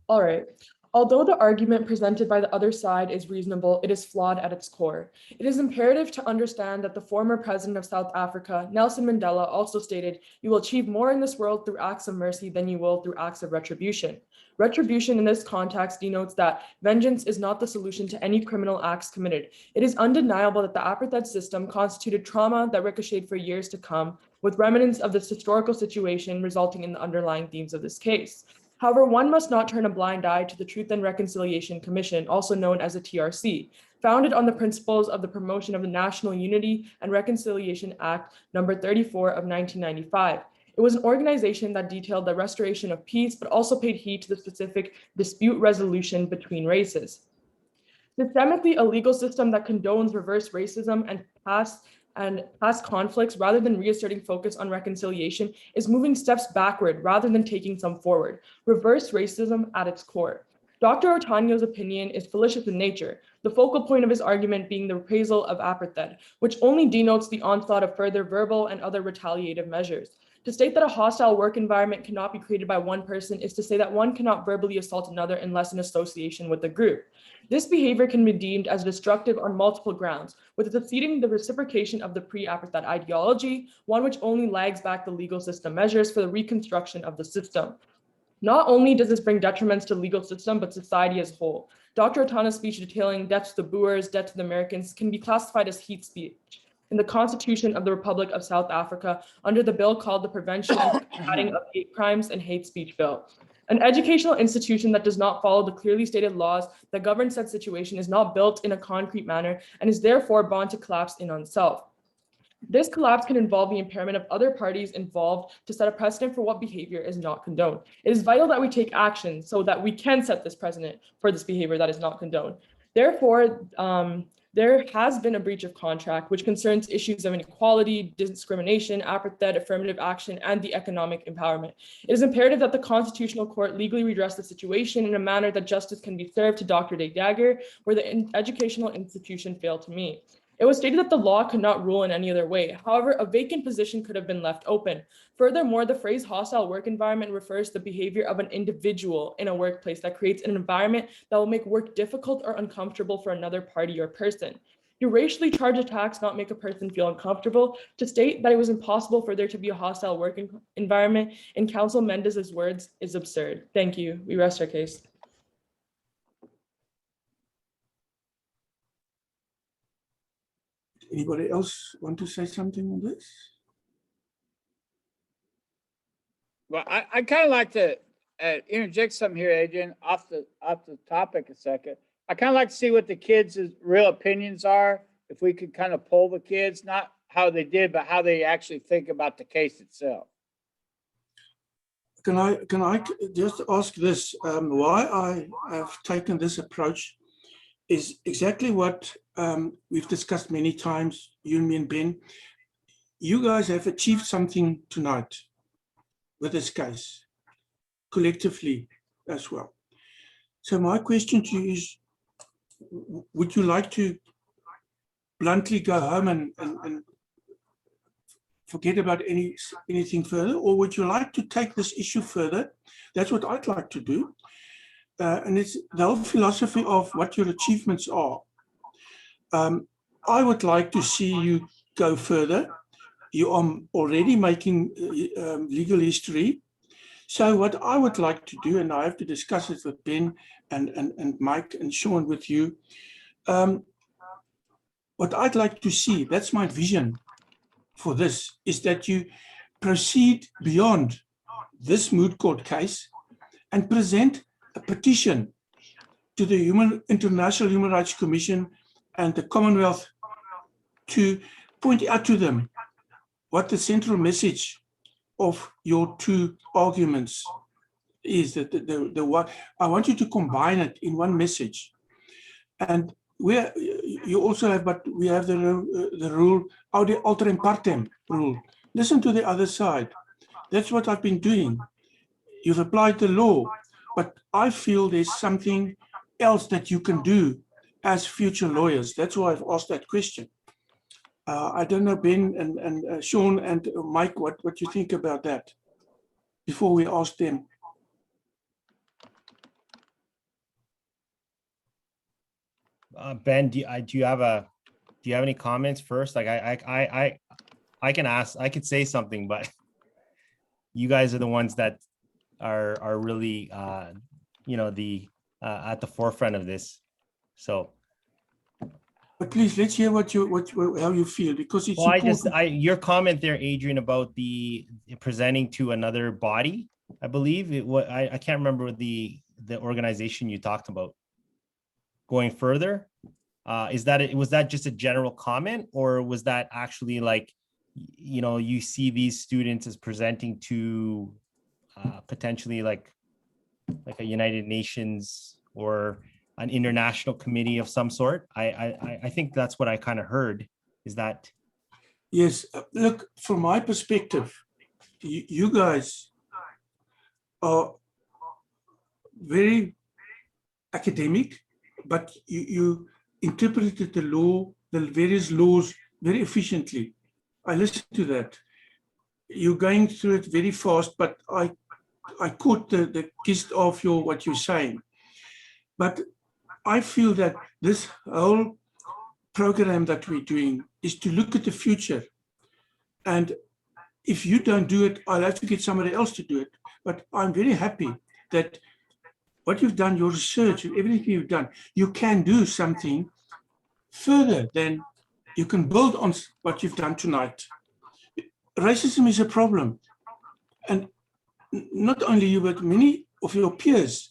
All right. Although the argument presented by the other side is reasonable, it is flawed at its core. It is imperative to understand that the former president of South Africa, Nelson Mandela, also stated, "You will achieve more in this world through acts of mercy than you will through acts of retribution." Retribution in this context denotes that vengeance is not the solution to any criminal acts committed. It is undeniable that the apartheid system constituted trauma that ricocheted for years to come, with remnants of this historical situation resulting in the underlying themes of this case. However, one must not turn a blind eye to the Truth and Reconciliation Commission, also known as the TRC, founded on the principles of the promotion of the National Unity and Reconciliation Act number 34 of 1995. It was an organization that detailed the restoration of peace, but also paid heed to the specific dispute resolution between races. Systemically, a legal system that condones reverse racism and past conflicts rather than reasserting focus on reconciliation is moving steps backward rather than taking some forward. Reverse racism at its core. Dr. Otanyo's opinion is fallacious in nature, the focal point of his argument being the reprisal of apartheid, which only denotes the onslaught of further verbal and other retaliative measures. To state that a hostile work environment cannot be created by one person is to say that one cannot verbally assault another unless in association with the group. This behavior can be deemed as destructive on multiple grounds, with succeeding the reciprocation of the pre-apartheid ideology, one which only lags back the legal system measures for the reconstruction of the system. Not only does this bring detriments to the legal system, but society as a whole. Dr. Otana's speech detailing death to the Boers, death to the Americans can be classified as hate speech in the Constitution of the Republic of South Africa under the bill called the Prevention and Combating of Hate Crimes and Hate Speech Bill. An educational institution that does not follow the clearly stated laws that govern said situation is not built in a concrete manner and is therefore bound to collapse in on itself. This collapse can involve the impairment of other parties involved to set a precedent for what behavior is not condoned. It is vital that we take action so that we can set this precedent for this behavior that is not condoned. Therefore, there has been a breach of contract, which concerns issues of inequality, discrimination, apartheid, affirmative action, and the economic empowerment. It is imperative that the Constitutional Court legally redress the situation in a manner that justice can be served to Dr. Jager, where the educational institution failed to meet. It was stated that the law could not rule in any other way. However, a vacant position could have been left open. Furthermore, the phrase hostile work environment refers to the behavior of an individual in a workplace that creates an environment that will make work difficult or uncomfortable for another party or person. Do racially charged attacks not make a person feel uncomfortable? To state that it was impossible for there to be a hostile work environment, in Council Mendez's words, is absurd. Thank you. We rest our case. Anybody else want to say something on this? Well, I kind of like to interject something here, Adrian, off the topic a second. I kind of like to see what the kids' real opinions are. If we could kind of poll the kids, not how they did, but how they actually think about the case itself. Can I just ask this? Why I have taken this approach is exactly what we've discussed many times, you, me, and Ben. You guys have achieved something tonight with this case, collectively as well. So my question to you is, would you like to bluntly go home and forget about anything further, or would you like to take this issue further? That's what I'd like to do. And it's the whole philosophy of what your achievements are. I would like to see you go further. You are already making legal history. So what I would like to do, and I have to discuss it with Ben and Mike and Sean with you, what I'd like to see, that's my vision for this, is that you proceed beyond this moot court case and present a petition to the International Human Rights Commission and the Commonwealth to point out to them what the central message of your two arguments is. That the one, I want you to combine it in one message. And where you also have, but we have the rule, aude alteram partem rule. Listen to the other side. That's what I've been doing. You've applied the law, but I feel there's something else that you can do as future lawyers. That's why I've asked that question. I don't know, Ben and Sean and Mike, what you think about that before we ask them. Ben, do you have any comments first? Like I can ask, I could say something, but you guys are the ones that are really at the forefront of this. So, but please, let's hear how you feel, because it's important. Your comment there, Adrian, about the presenting to another body, I believe I can't remember the organization you talked about. Going further, was that just a general comment, or was that actually like, you see these students as presenting to potentially like a United Nations or an international committee of some sort? I think that's what I kind of heard, is that. Yes, look, from my perspective, you guys are very academic, but you interpreted the various laws very efficiently. I listened to that. You're going through it very fast, but I caught the gist of what you're saying. But I feel that this whole program that we're doing is to look at the future. And if you don't do it, I'll have to get somebody else to do it. But I'm very happy that what you've done, your research, everything you've done, you can do something further than you can build on what you've done tonight. Racism is a problem. And not only you, but many of your peers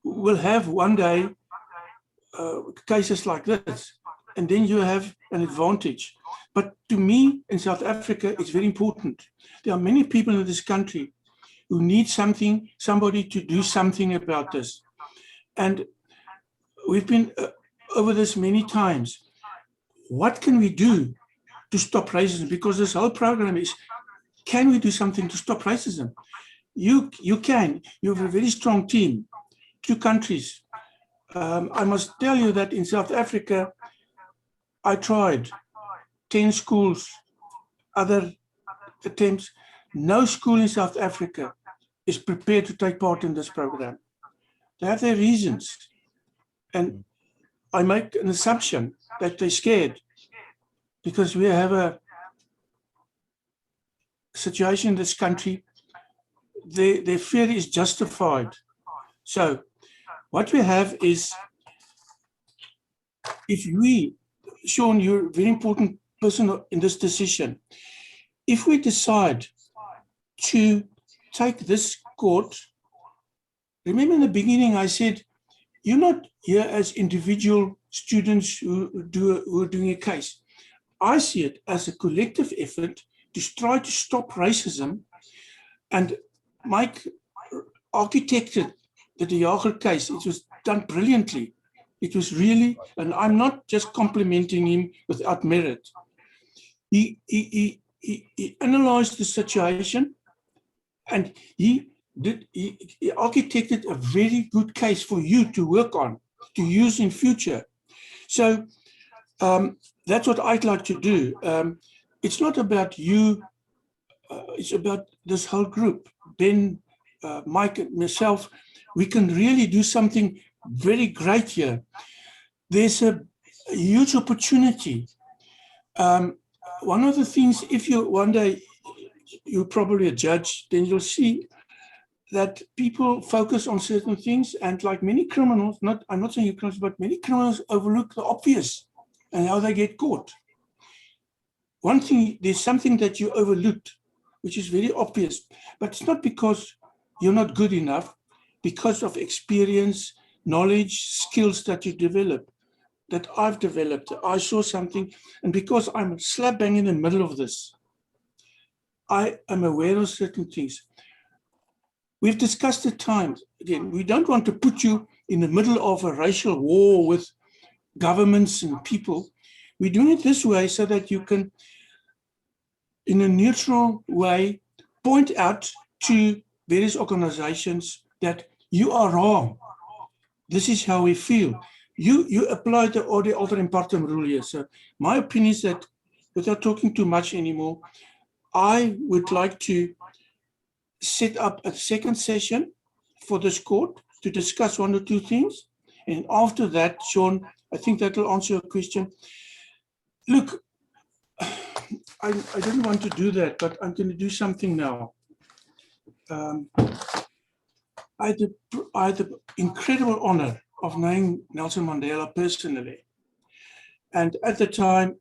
will have one day cases like this, and then you have an advantage. But to me, in South Africa, it's very important. There are many people in this country who need somebody to do something about this. And we've been over this many times. What can we do to stop racism? Because this whole program is, can we do something to stop racism? You can. You have a very strong team, 2 countries. I must tell you that in South Africa, I tried 10 schools, other attempts. No school in South Africa is prepared to take part in this program. They have their reasons. And I make an assumption that they're scared because we have a situation in this country, their fear is justified. So what we have is, if we, Sean, you're a very important person in this decision. If we decide to take this court, remember in the beginning I said, you're not here as individual students who are doing a case. I see it as a collective effort to try to stop racism. And Mike architected the Jager case. It was done brilliantly. It was really, and I'm not just complimenting him without merit. He analyzed the situation, and he architected a very good case for you to work on, to use in future. So that's what I'd like to do. It's not about you, it's about this whole group. Ben, Mike, and myself, we can really do something very great here. There's a huge opportunity. One of the things, if you one day, you're probably a judge, then you'll see that people focus on certain things, and like many criminals, I'm not saying you're criminals, but many criminals overlook the obvious and how they get caught. One thing, there's something that you overlooked, which is very obvious, but it's not because you're not good enough, because of experience, knowledge, skills that you develop, that I've developed. I saw something, and because I'm slap bang in the middle of this, I am aware of certain things. We've discussed at times, again, we don't want to put you in the middle of a racial war with governments and people. We're doing it this way so that you can, in a neutral way, point out to various organizations that you are wrong. This is how we feel. You apply the ode alteram partem rule here. So my opinion is that, without talking too much anymore, I would like to set up a second session for this court to discuss 1 or 2 things. And after that, Sean, I think that will answer your question. Look, I didn't want to do that, but I'm going to do something now. I had the incredible honor of knowing Nelson Mandela personally. And at the time,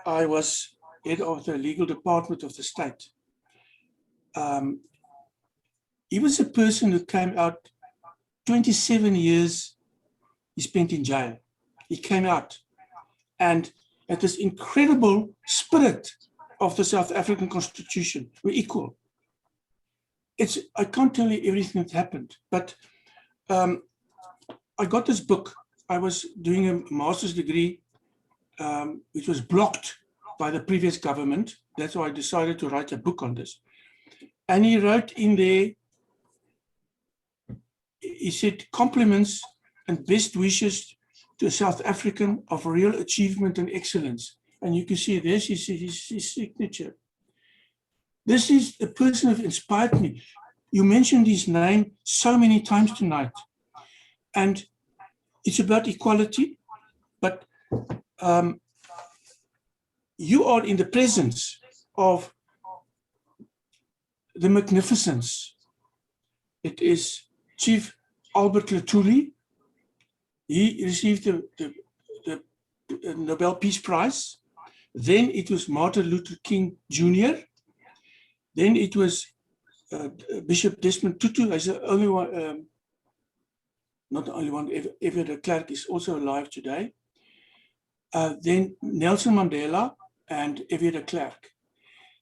I was head of the legal department of the state. He was a person who came out, 27 years he spent in jail. He came out, and at this incredible spirit of the South African Constitution, we're equal. I can't tell you everything that happened, but I got this book. I was doing a master's degree, which was blocked by the previous government. That's why I decided to write a book on this. And he wrote in there, he said, compliments and best wishes to a South African of real achievement and excellence. And you can see there's his signature. This is a person who inspired me. You mentioned his name so many times tonight. And it's about equality, but you are in the presence of the magnificence. It is Chief Albert Lutuli. He received the Nobel Peace Prize. Then it was Martin Luther King Jr. Then it was Bishop Desmond Tutu. He's the only one, not the only one, Evie de Klerk is also alive today. Then Nelson Mandela and Evie de Klerk.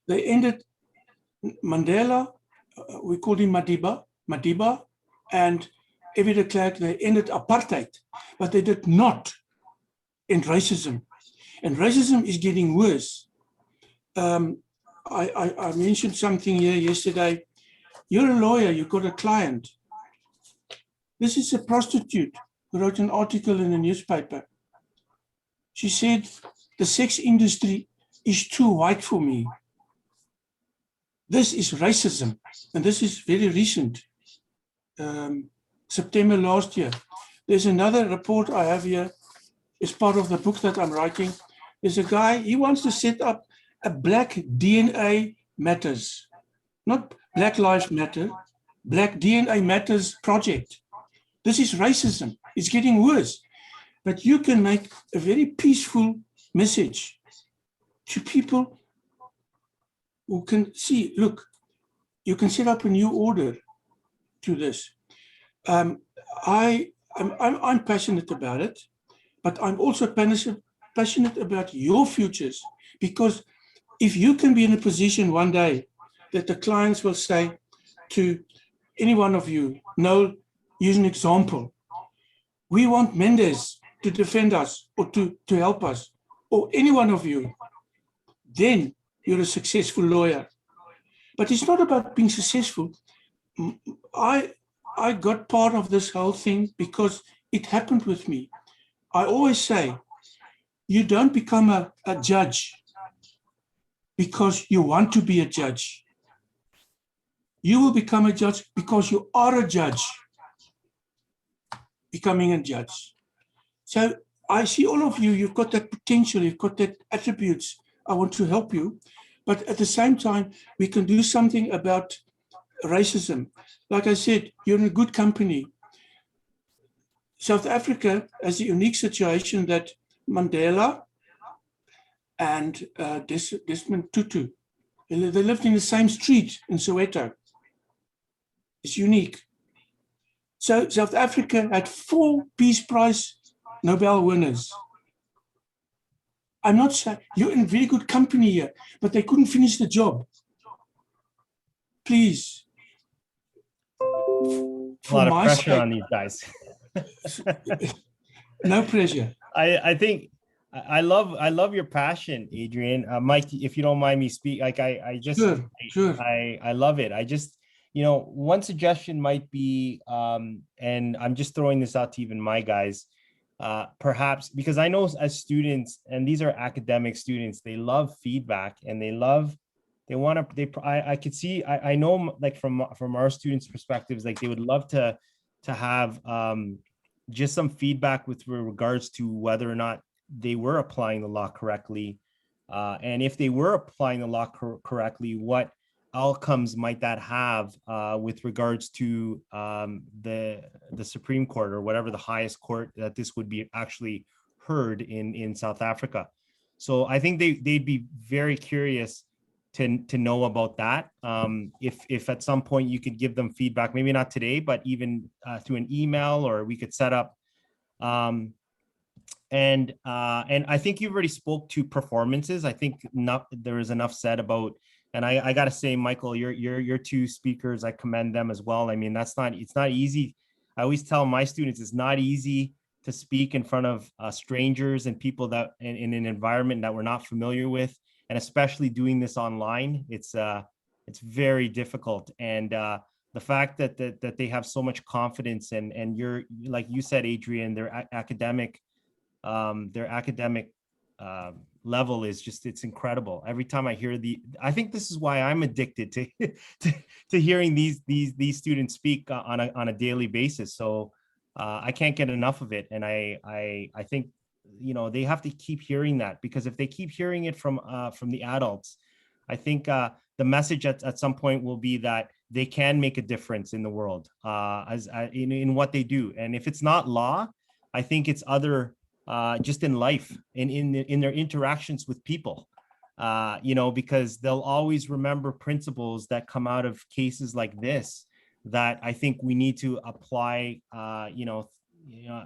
They ended Mandela, we called him Madiba, and Evie de Klerk, they ended apartheid, but they did not end racism. And racism is getting worse. I mentioned something here yesterday. You're a lawyer, you've got a client. This is a prostitute who wrote an article in a newspaper. She said, the sex industry is too white for me. This is racism, and this is very recent, September last year. There's another report I have here, as part of the book that I'm writing. There's a guy, he wants to set up a Black DNA Matters, not Black Lives Matter, Black DNA Matters project. This is racism. It's getting worse. But you can make a very peaceful message to people who can see, look, you can set up a new order to this. I'm passionate about it, but I'm also passionate about your futures, because if you can be in a position one day that the clients will say to any one of you, Noel, use an example. We want Mendez to defend us or to help us, or any one of you, then you're a successful lawyer. But it's not about being successful. I got part of this whole thing because it happened with me. I always say, you don't become a judge because you want to be a judge. You will become a judge because you are a judge, becoming a judge. So I see all of you, you've got that potential, you've got that attributes. I want to help you. But at the same time, we can do something about racism. Like I said, you're in a good company. South Africa has a unique situation that Mandela and Desmond Tutu, they lived in the same street in Soweto. It's unique. So South Africa had 4 Peace Prize Nobel winners. I'm not saying you're in very good company here, but they couldn't finish the job. Please. A lot of pressure on these guys. No pressure. I think I love your passion, Adrian. Mike, if you don't mind me speak, like I just sure. I love it. I just, one suggestion might be, and I'm just throwing this out to even my guys, perhaps, because I know as students, and these are academic students, they love feedback and I could see, I know, like from our students' perspectives, like they would love to have just some feedback with regards to whether or not they were applying the law correctly. And if they were applying the law correctly, what outcomes might that have with regards to the Supreme Court, or whatever the highest court that this would be actually heard in South Africa. So I think they'd be very curious to know about that. If at some point you could give them feedback, maybe not today, but even through an email, or we could set up. And I think you've already spoke to performances. I think there is enough said about. And I got to say, Michael, your 2 speakers, I commend them as well. I mean, it's not easy. I always tell my students, it's not easy to speak in front of strangers and people that in an environment that we're not familiar with, and especially doing this online. It's very difficult. And the fact that they have so much confidence and you're, like you said, Adrian, their academic level is just, it's incredible. Every time I hear I think this is why I'm addicted to hearing these students speak on a daily basis. So I can't get enough of it. And I think, they have to keep hearing that, because if they keep hearing it from the adults, I think the message at some point will be that they can make a difference in the world in what they do. And if it's not law, I think it's other just in life, in their interactions with people, because they'll always remember principles that come out of cases like this that I think we need to apply,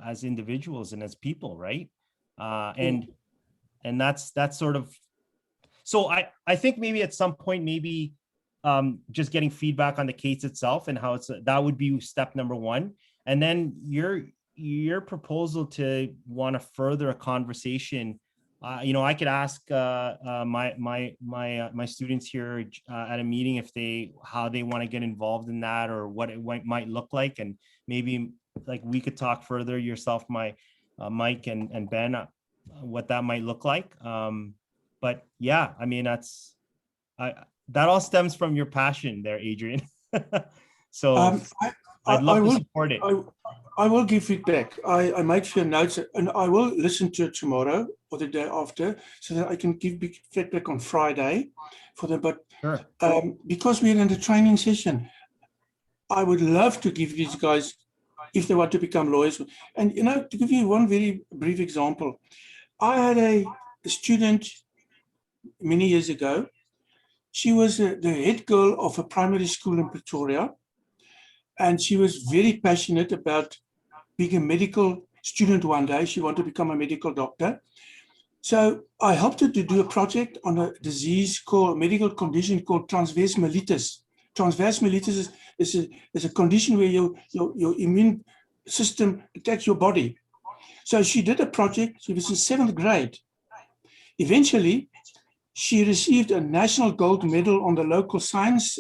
as individuals and as people, right? And that's sort of, so I think maybe at some point, maybe just getting feedback on the case itself and how that would be step number one. And then your proposal to want to further a conversation, I could ask my students here at a meeting how they want to get involved in that, or what it might look like, and maybe like we could talk further, yourself, Mike and Ben, what that might look like. But yeah, I mean, that all stems from your passion there, Adrian. So I'd love to support it. I will give feedback. I made few notes, and I will listen to it tomorrow or the day after, so that I can give feedback on Friday for them. But sure. Because we're in the training session, I would love to give these guys, if they want to become lawyers. And to give you one very brief example, I had a student many years ago. She was the head girl of a primary school in Pretoria, and she was very passionate about being a medical student one day. She wanted to become a medical doctor. So I helped her to do a project on a medical condition called transverse mellitus. Transverse mellitus is a condition where your immune system attacks your body. So she did a project. She was in 7th grade. Eventually, she received a national gold medal on the local science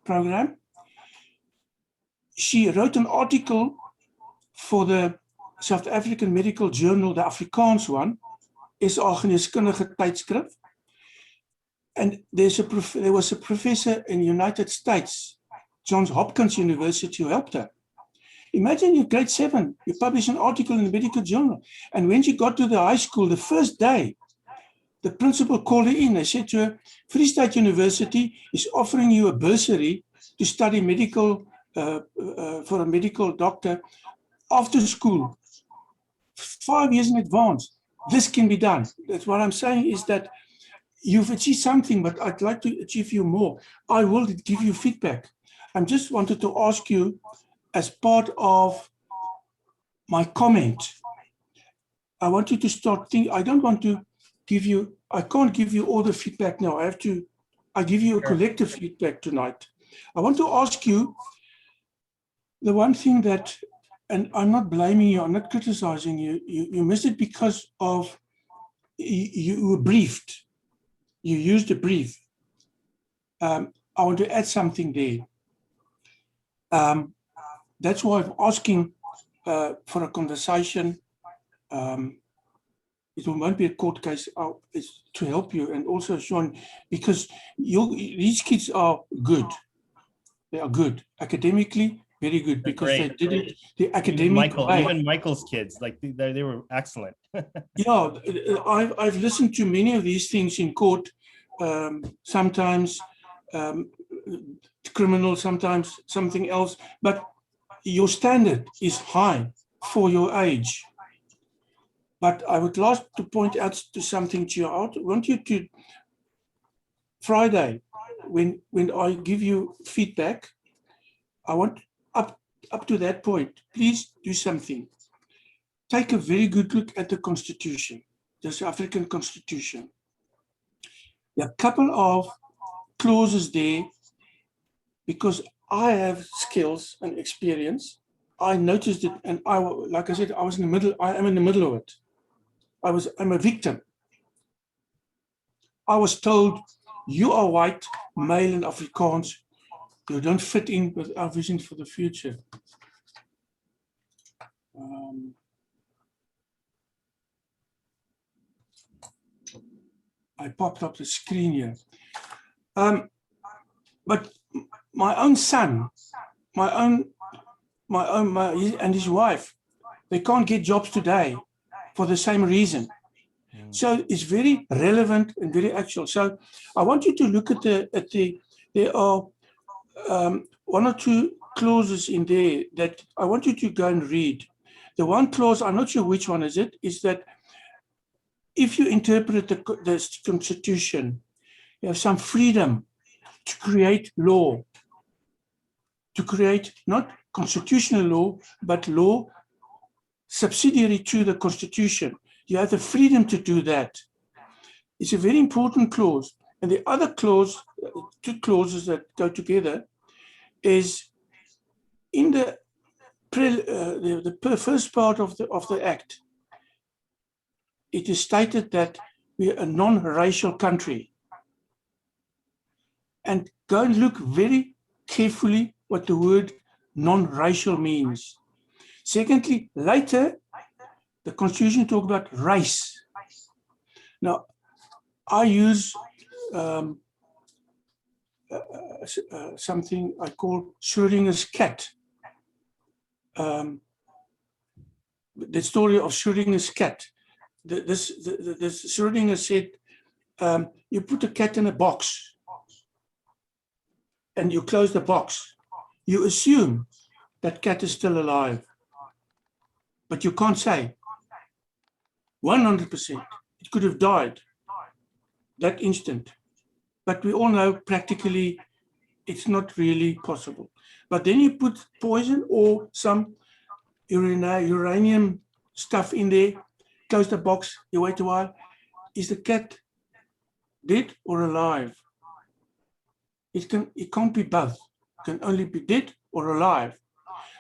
program. She wrote an article for the South African Medical Journal, the Afrikaans one, is Geneeskundige Tydskrif. And there was a professor in the United States, Johns Hopkins University, who helped her. Imagine you're grade 7, you publish an article in the medical journal. And when she got to the high school, the first day, the principal called her in. They said to her, Free State University is offering you a bursary to study medical for a medical doctor after school, 5 years in advance. This can be done. That's what I'm saying, is that you've achieved something, but I'd like to achieve you more. I will give you feedback. I just wanted to ask you, as part of my comment, I want you to start thinking. I don't want to give you, I can't give you all the feedback now. I give you a collective feedback tonight. I want to ask you the one thing that, and I'm not blaming you, I'm not criticizing you, you missed it because of, you were briefed. You used a brief. I want to add something there. That's why I'm asking for a conversation. It won't be a court case. It's to help you, and also Sean, because these kids are good. They are good academically, very good, because they did it the academic way. Even Michael's kids, like they were excellent. Yeah, I've listened to many of these things in court. Sometimes criminal, sometimes something else, but your standard is high for your age. But I would like to point out to something to you. I want you to, Friday, when I give you feedback, I want up to that point, please do something. Take a very good look at the Constitution, the South African Constitution. There are a couple of clauses there, because I have skills and experience. I noticed it, and like I said, I am in the middle of it. I'm a victim. I was told, you are white, male and Afrikaans. You don't fit in with our vision for the future. I popped up the screen here. But my own son, and his wife, they can't get jobs today for the same reason. So it's very relevant and very actual. So I want you to look at there are one or two clauses in there that I want you to go and read. The one clause, I'm not sure which one is it, is that if you interpret the Constitution, you have some freedom to create law, to create not constitutional law, but law subsidiary to the Constitution. You have the freedom to do that. It's a very important clause. And the other clause, two clauses that go together, is in the first part of the Act. It is stated that we are a non-racial country. And go and look very carefully what the word non-racial means. Secondly, later, the Constitution talks about race. Now, I use something I call Schrodinger's cat. The story of Schrodinger's cat. This Schrodinger said, you put a cat in a box and you close the box. You assume that cat is still alive, but you can't say 100%. It could have died that instant. But we all know practically it's not really possible. But then you put poison or some uranium stuff in there, close the box, you wait a while. Is the cat dead or alive? It can't be both. It can only be dead or alive.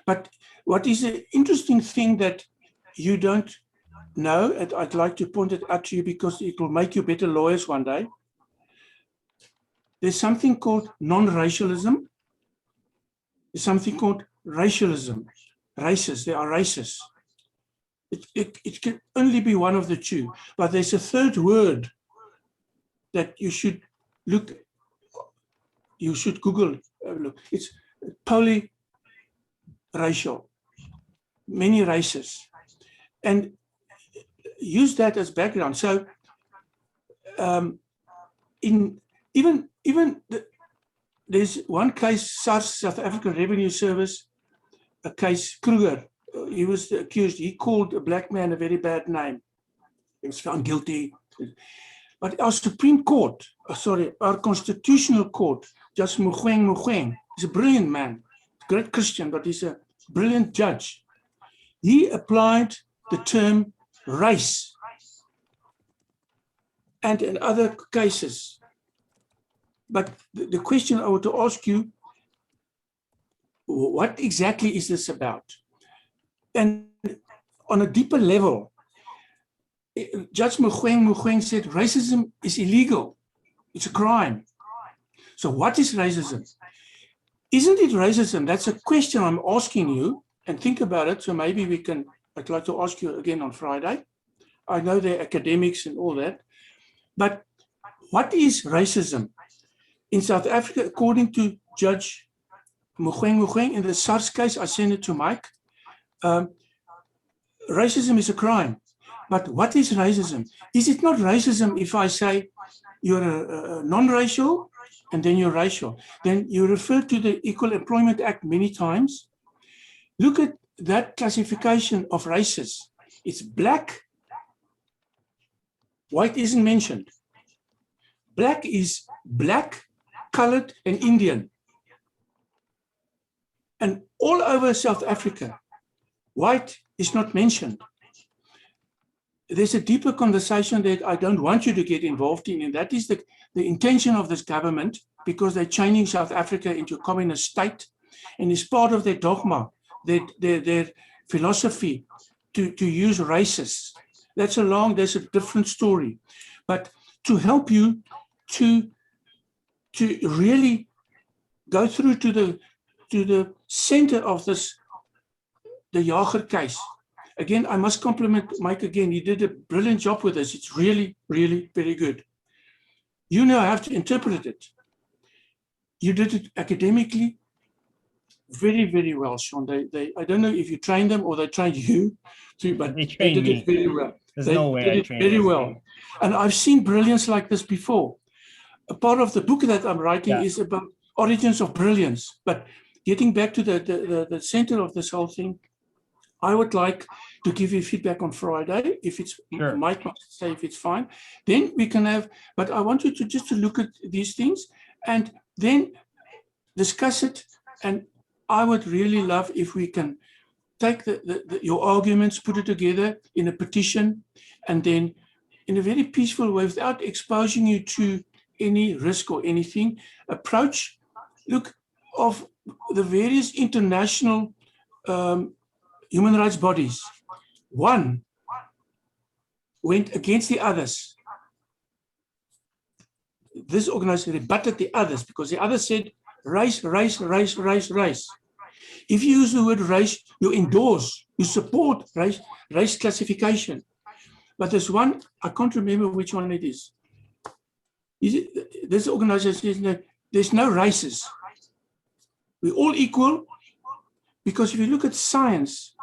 But what is the interesting thing that you don't know, and I'd like to point it out to you because it will make you better lawyers one day. There's something called non-racialism. There's something called racialism. Races, there are races. It can only be one of the two. But there's a third word that you should look, you should Google. Look. It's polyracial, many races. And use that as background. So there's one case, South African Revenue Service, a case, Kruger, he was accused, he called a black man a very bad name. He was found guilty. But our Supreme Court, our Constitutional Court, Judge Mogoeng, he's a brilliant man, great Christian, but he's a brilliant judge. He applied the term race. And in other cases. But the question I want to ask you, what exactly is this about? And on a deeper level, Judge Mogoeng said racism is illegal. It's a crime. So what is racism? Isn't it racism? That's a question I'm asking you, and think about it. So maybe we can, I'd like to ask you again on Friday. I know they're academics and all that, but what is racism? In South Africa, according to Judge Mogoeng, in the SARS case, I sent it to Mike, racism is a crime. But what is racism? Is it not racism if I say you're a non-racial and then you're racial? Then you refer to the Equal Employment Act many times. Look at that classification of races. It's black. White isn't mentioned. Black is black, colored, and Indian. And all over South Africa, white is not mentioned. There's a deeper conversation that I don't want you to get involved in, and that is the intention of this government, because they're changing South Africa into a communist state, and it's part of their dogma, their philosophy to use races. That's a different story. But to help you to really go through to the center of this, the Jager case. Again, I must compliment Mike again. He did a brilliant job with this. It's really, really very good. You now have to interpret it. You did it academically very, very well, Sean. I don't know if you trained them or they trained you, but they did it very well. They did it very well. And I've seen brilliance like this before. A part of the book that I'm writing is about origins of brilliance. But getting back to the center of this whole thing, I would like to give you feedback on Friday, if it's, Sure. Mike must say if it's fine. Then we can have, but I want you to just to look at these things and then discuss it. And I would really love if we can take your arguments, put it together in a petition, and then in a very peaceful way, without exposing you to any risk or anything, approach, look, of the various international human rights bodies. One went against the others. This organization rebutted the others because the others said, race, race, race, race, race. If you use the word race, you endorse, you support race classification. But there's one, I can't remember which one it is. This organization says, there's no races. We're all equal, because if you look at science,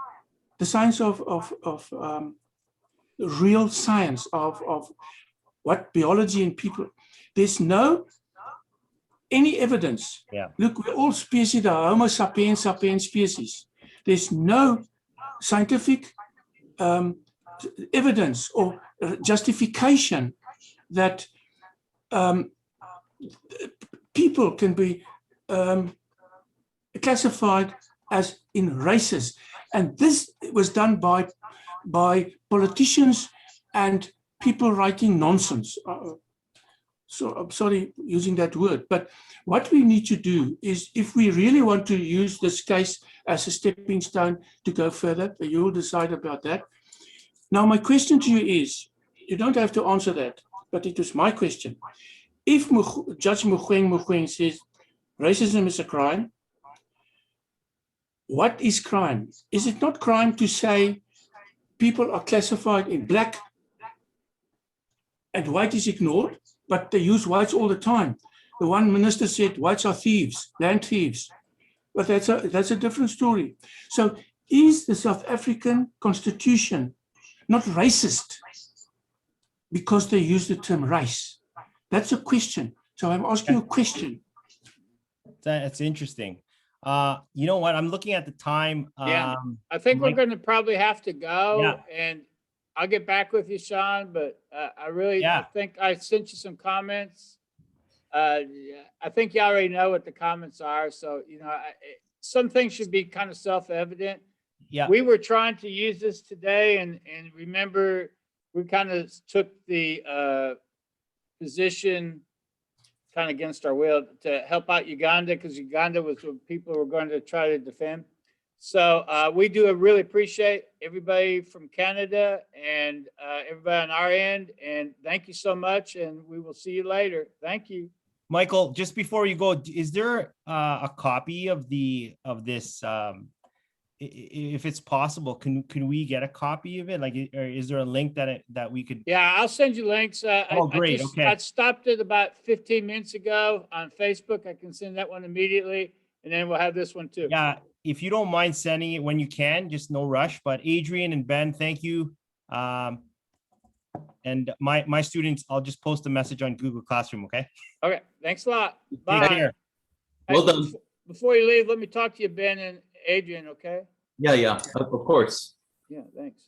the science of real science of what biology and people, there's no any evidence. Yeah. Look, we're all species, the Homo sapiens sapiens species. There's no scientific evidence or justification that people can be classified as in races. And this was done by politicians and people writing nonsense. So I'm sorry using that word, but what we need to do is, if we really want to use this case as a stepping stone to go further, you'll decide about that. Now, my question to you is, you don't have to answer that, but it was my question. If Judge Mogoeng says racism is a crime, what is crime? Is it not crime to say people are classified in black and white is ignored, but they use whites all the time? The one minister said whites are thieves, land thieves, but that's a different story. So is the South African Constitution not racist because they use the term race? That's a question. So I'm asking you a question. That's interesting. You know what? I'm looking at the time. Yeah, I think we're going to probably have to go, Yeah. and I'll get back with you, Sean. But I think I sent you some comments. I think you already know what the comments are. So, you know, some things should be kind of self-evident. Yeah. We were trying to use this today, and remember, we kind of took the position kind of against our will to help out Uganda, because Uganda was what people were going to try to defend. So we do really appreciate everybody from Canada and everybody on our end. And thank you so much. And we will see you later. Thank you. Michael, just before you go, is there a copy of this? If it's possible, can we get a copy of it? Like, or is there a link that we could? Yeah, I'll send you links. Great. Okay. I stopped it about 15 minutes ago on Facebook. I can send that one immediately, and then we'll have this one too. Yeah, if you don't mind sending it when you can, just no rush. But Adrian and Ben, thank you. And my students, I'll just post a message on Google Classroom. Okay. Okay. Thanks a lot. Bye. Take care. Well done. Before you leave, let me talk to you, Ben and Adrian. Okay. Yeah, of course. Yeah. Thanks.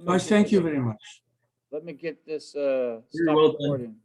Guys, thank you very much. Let me get this You're stop well done. recording.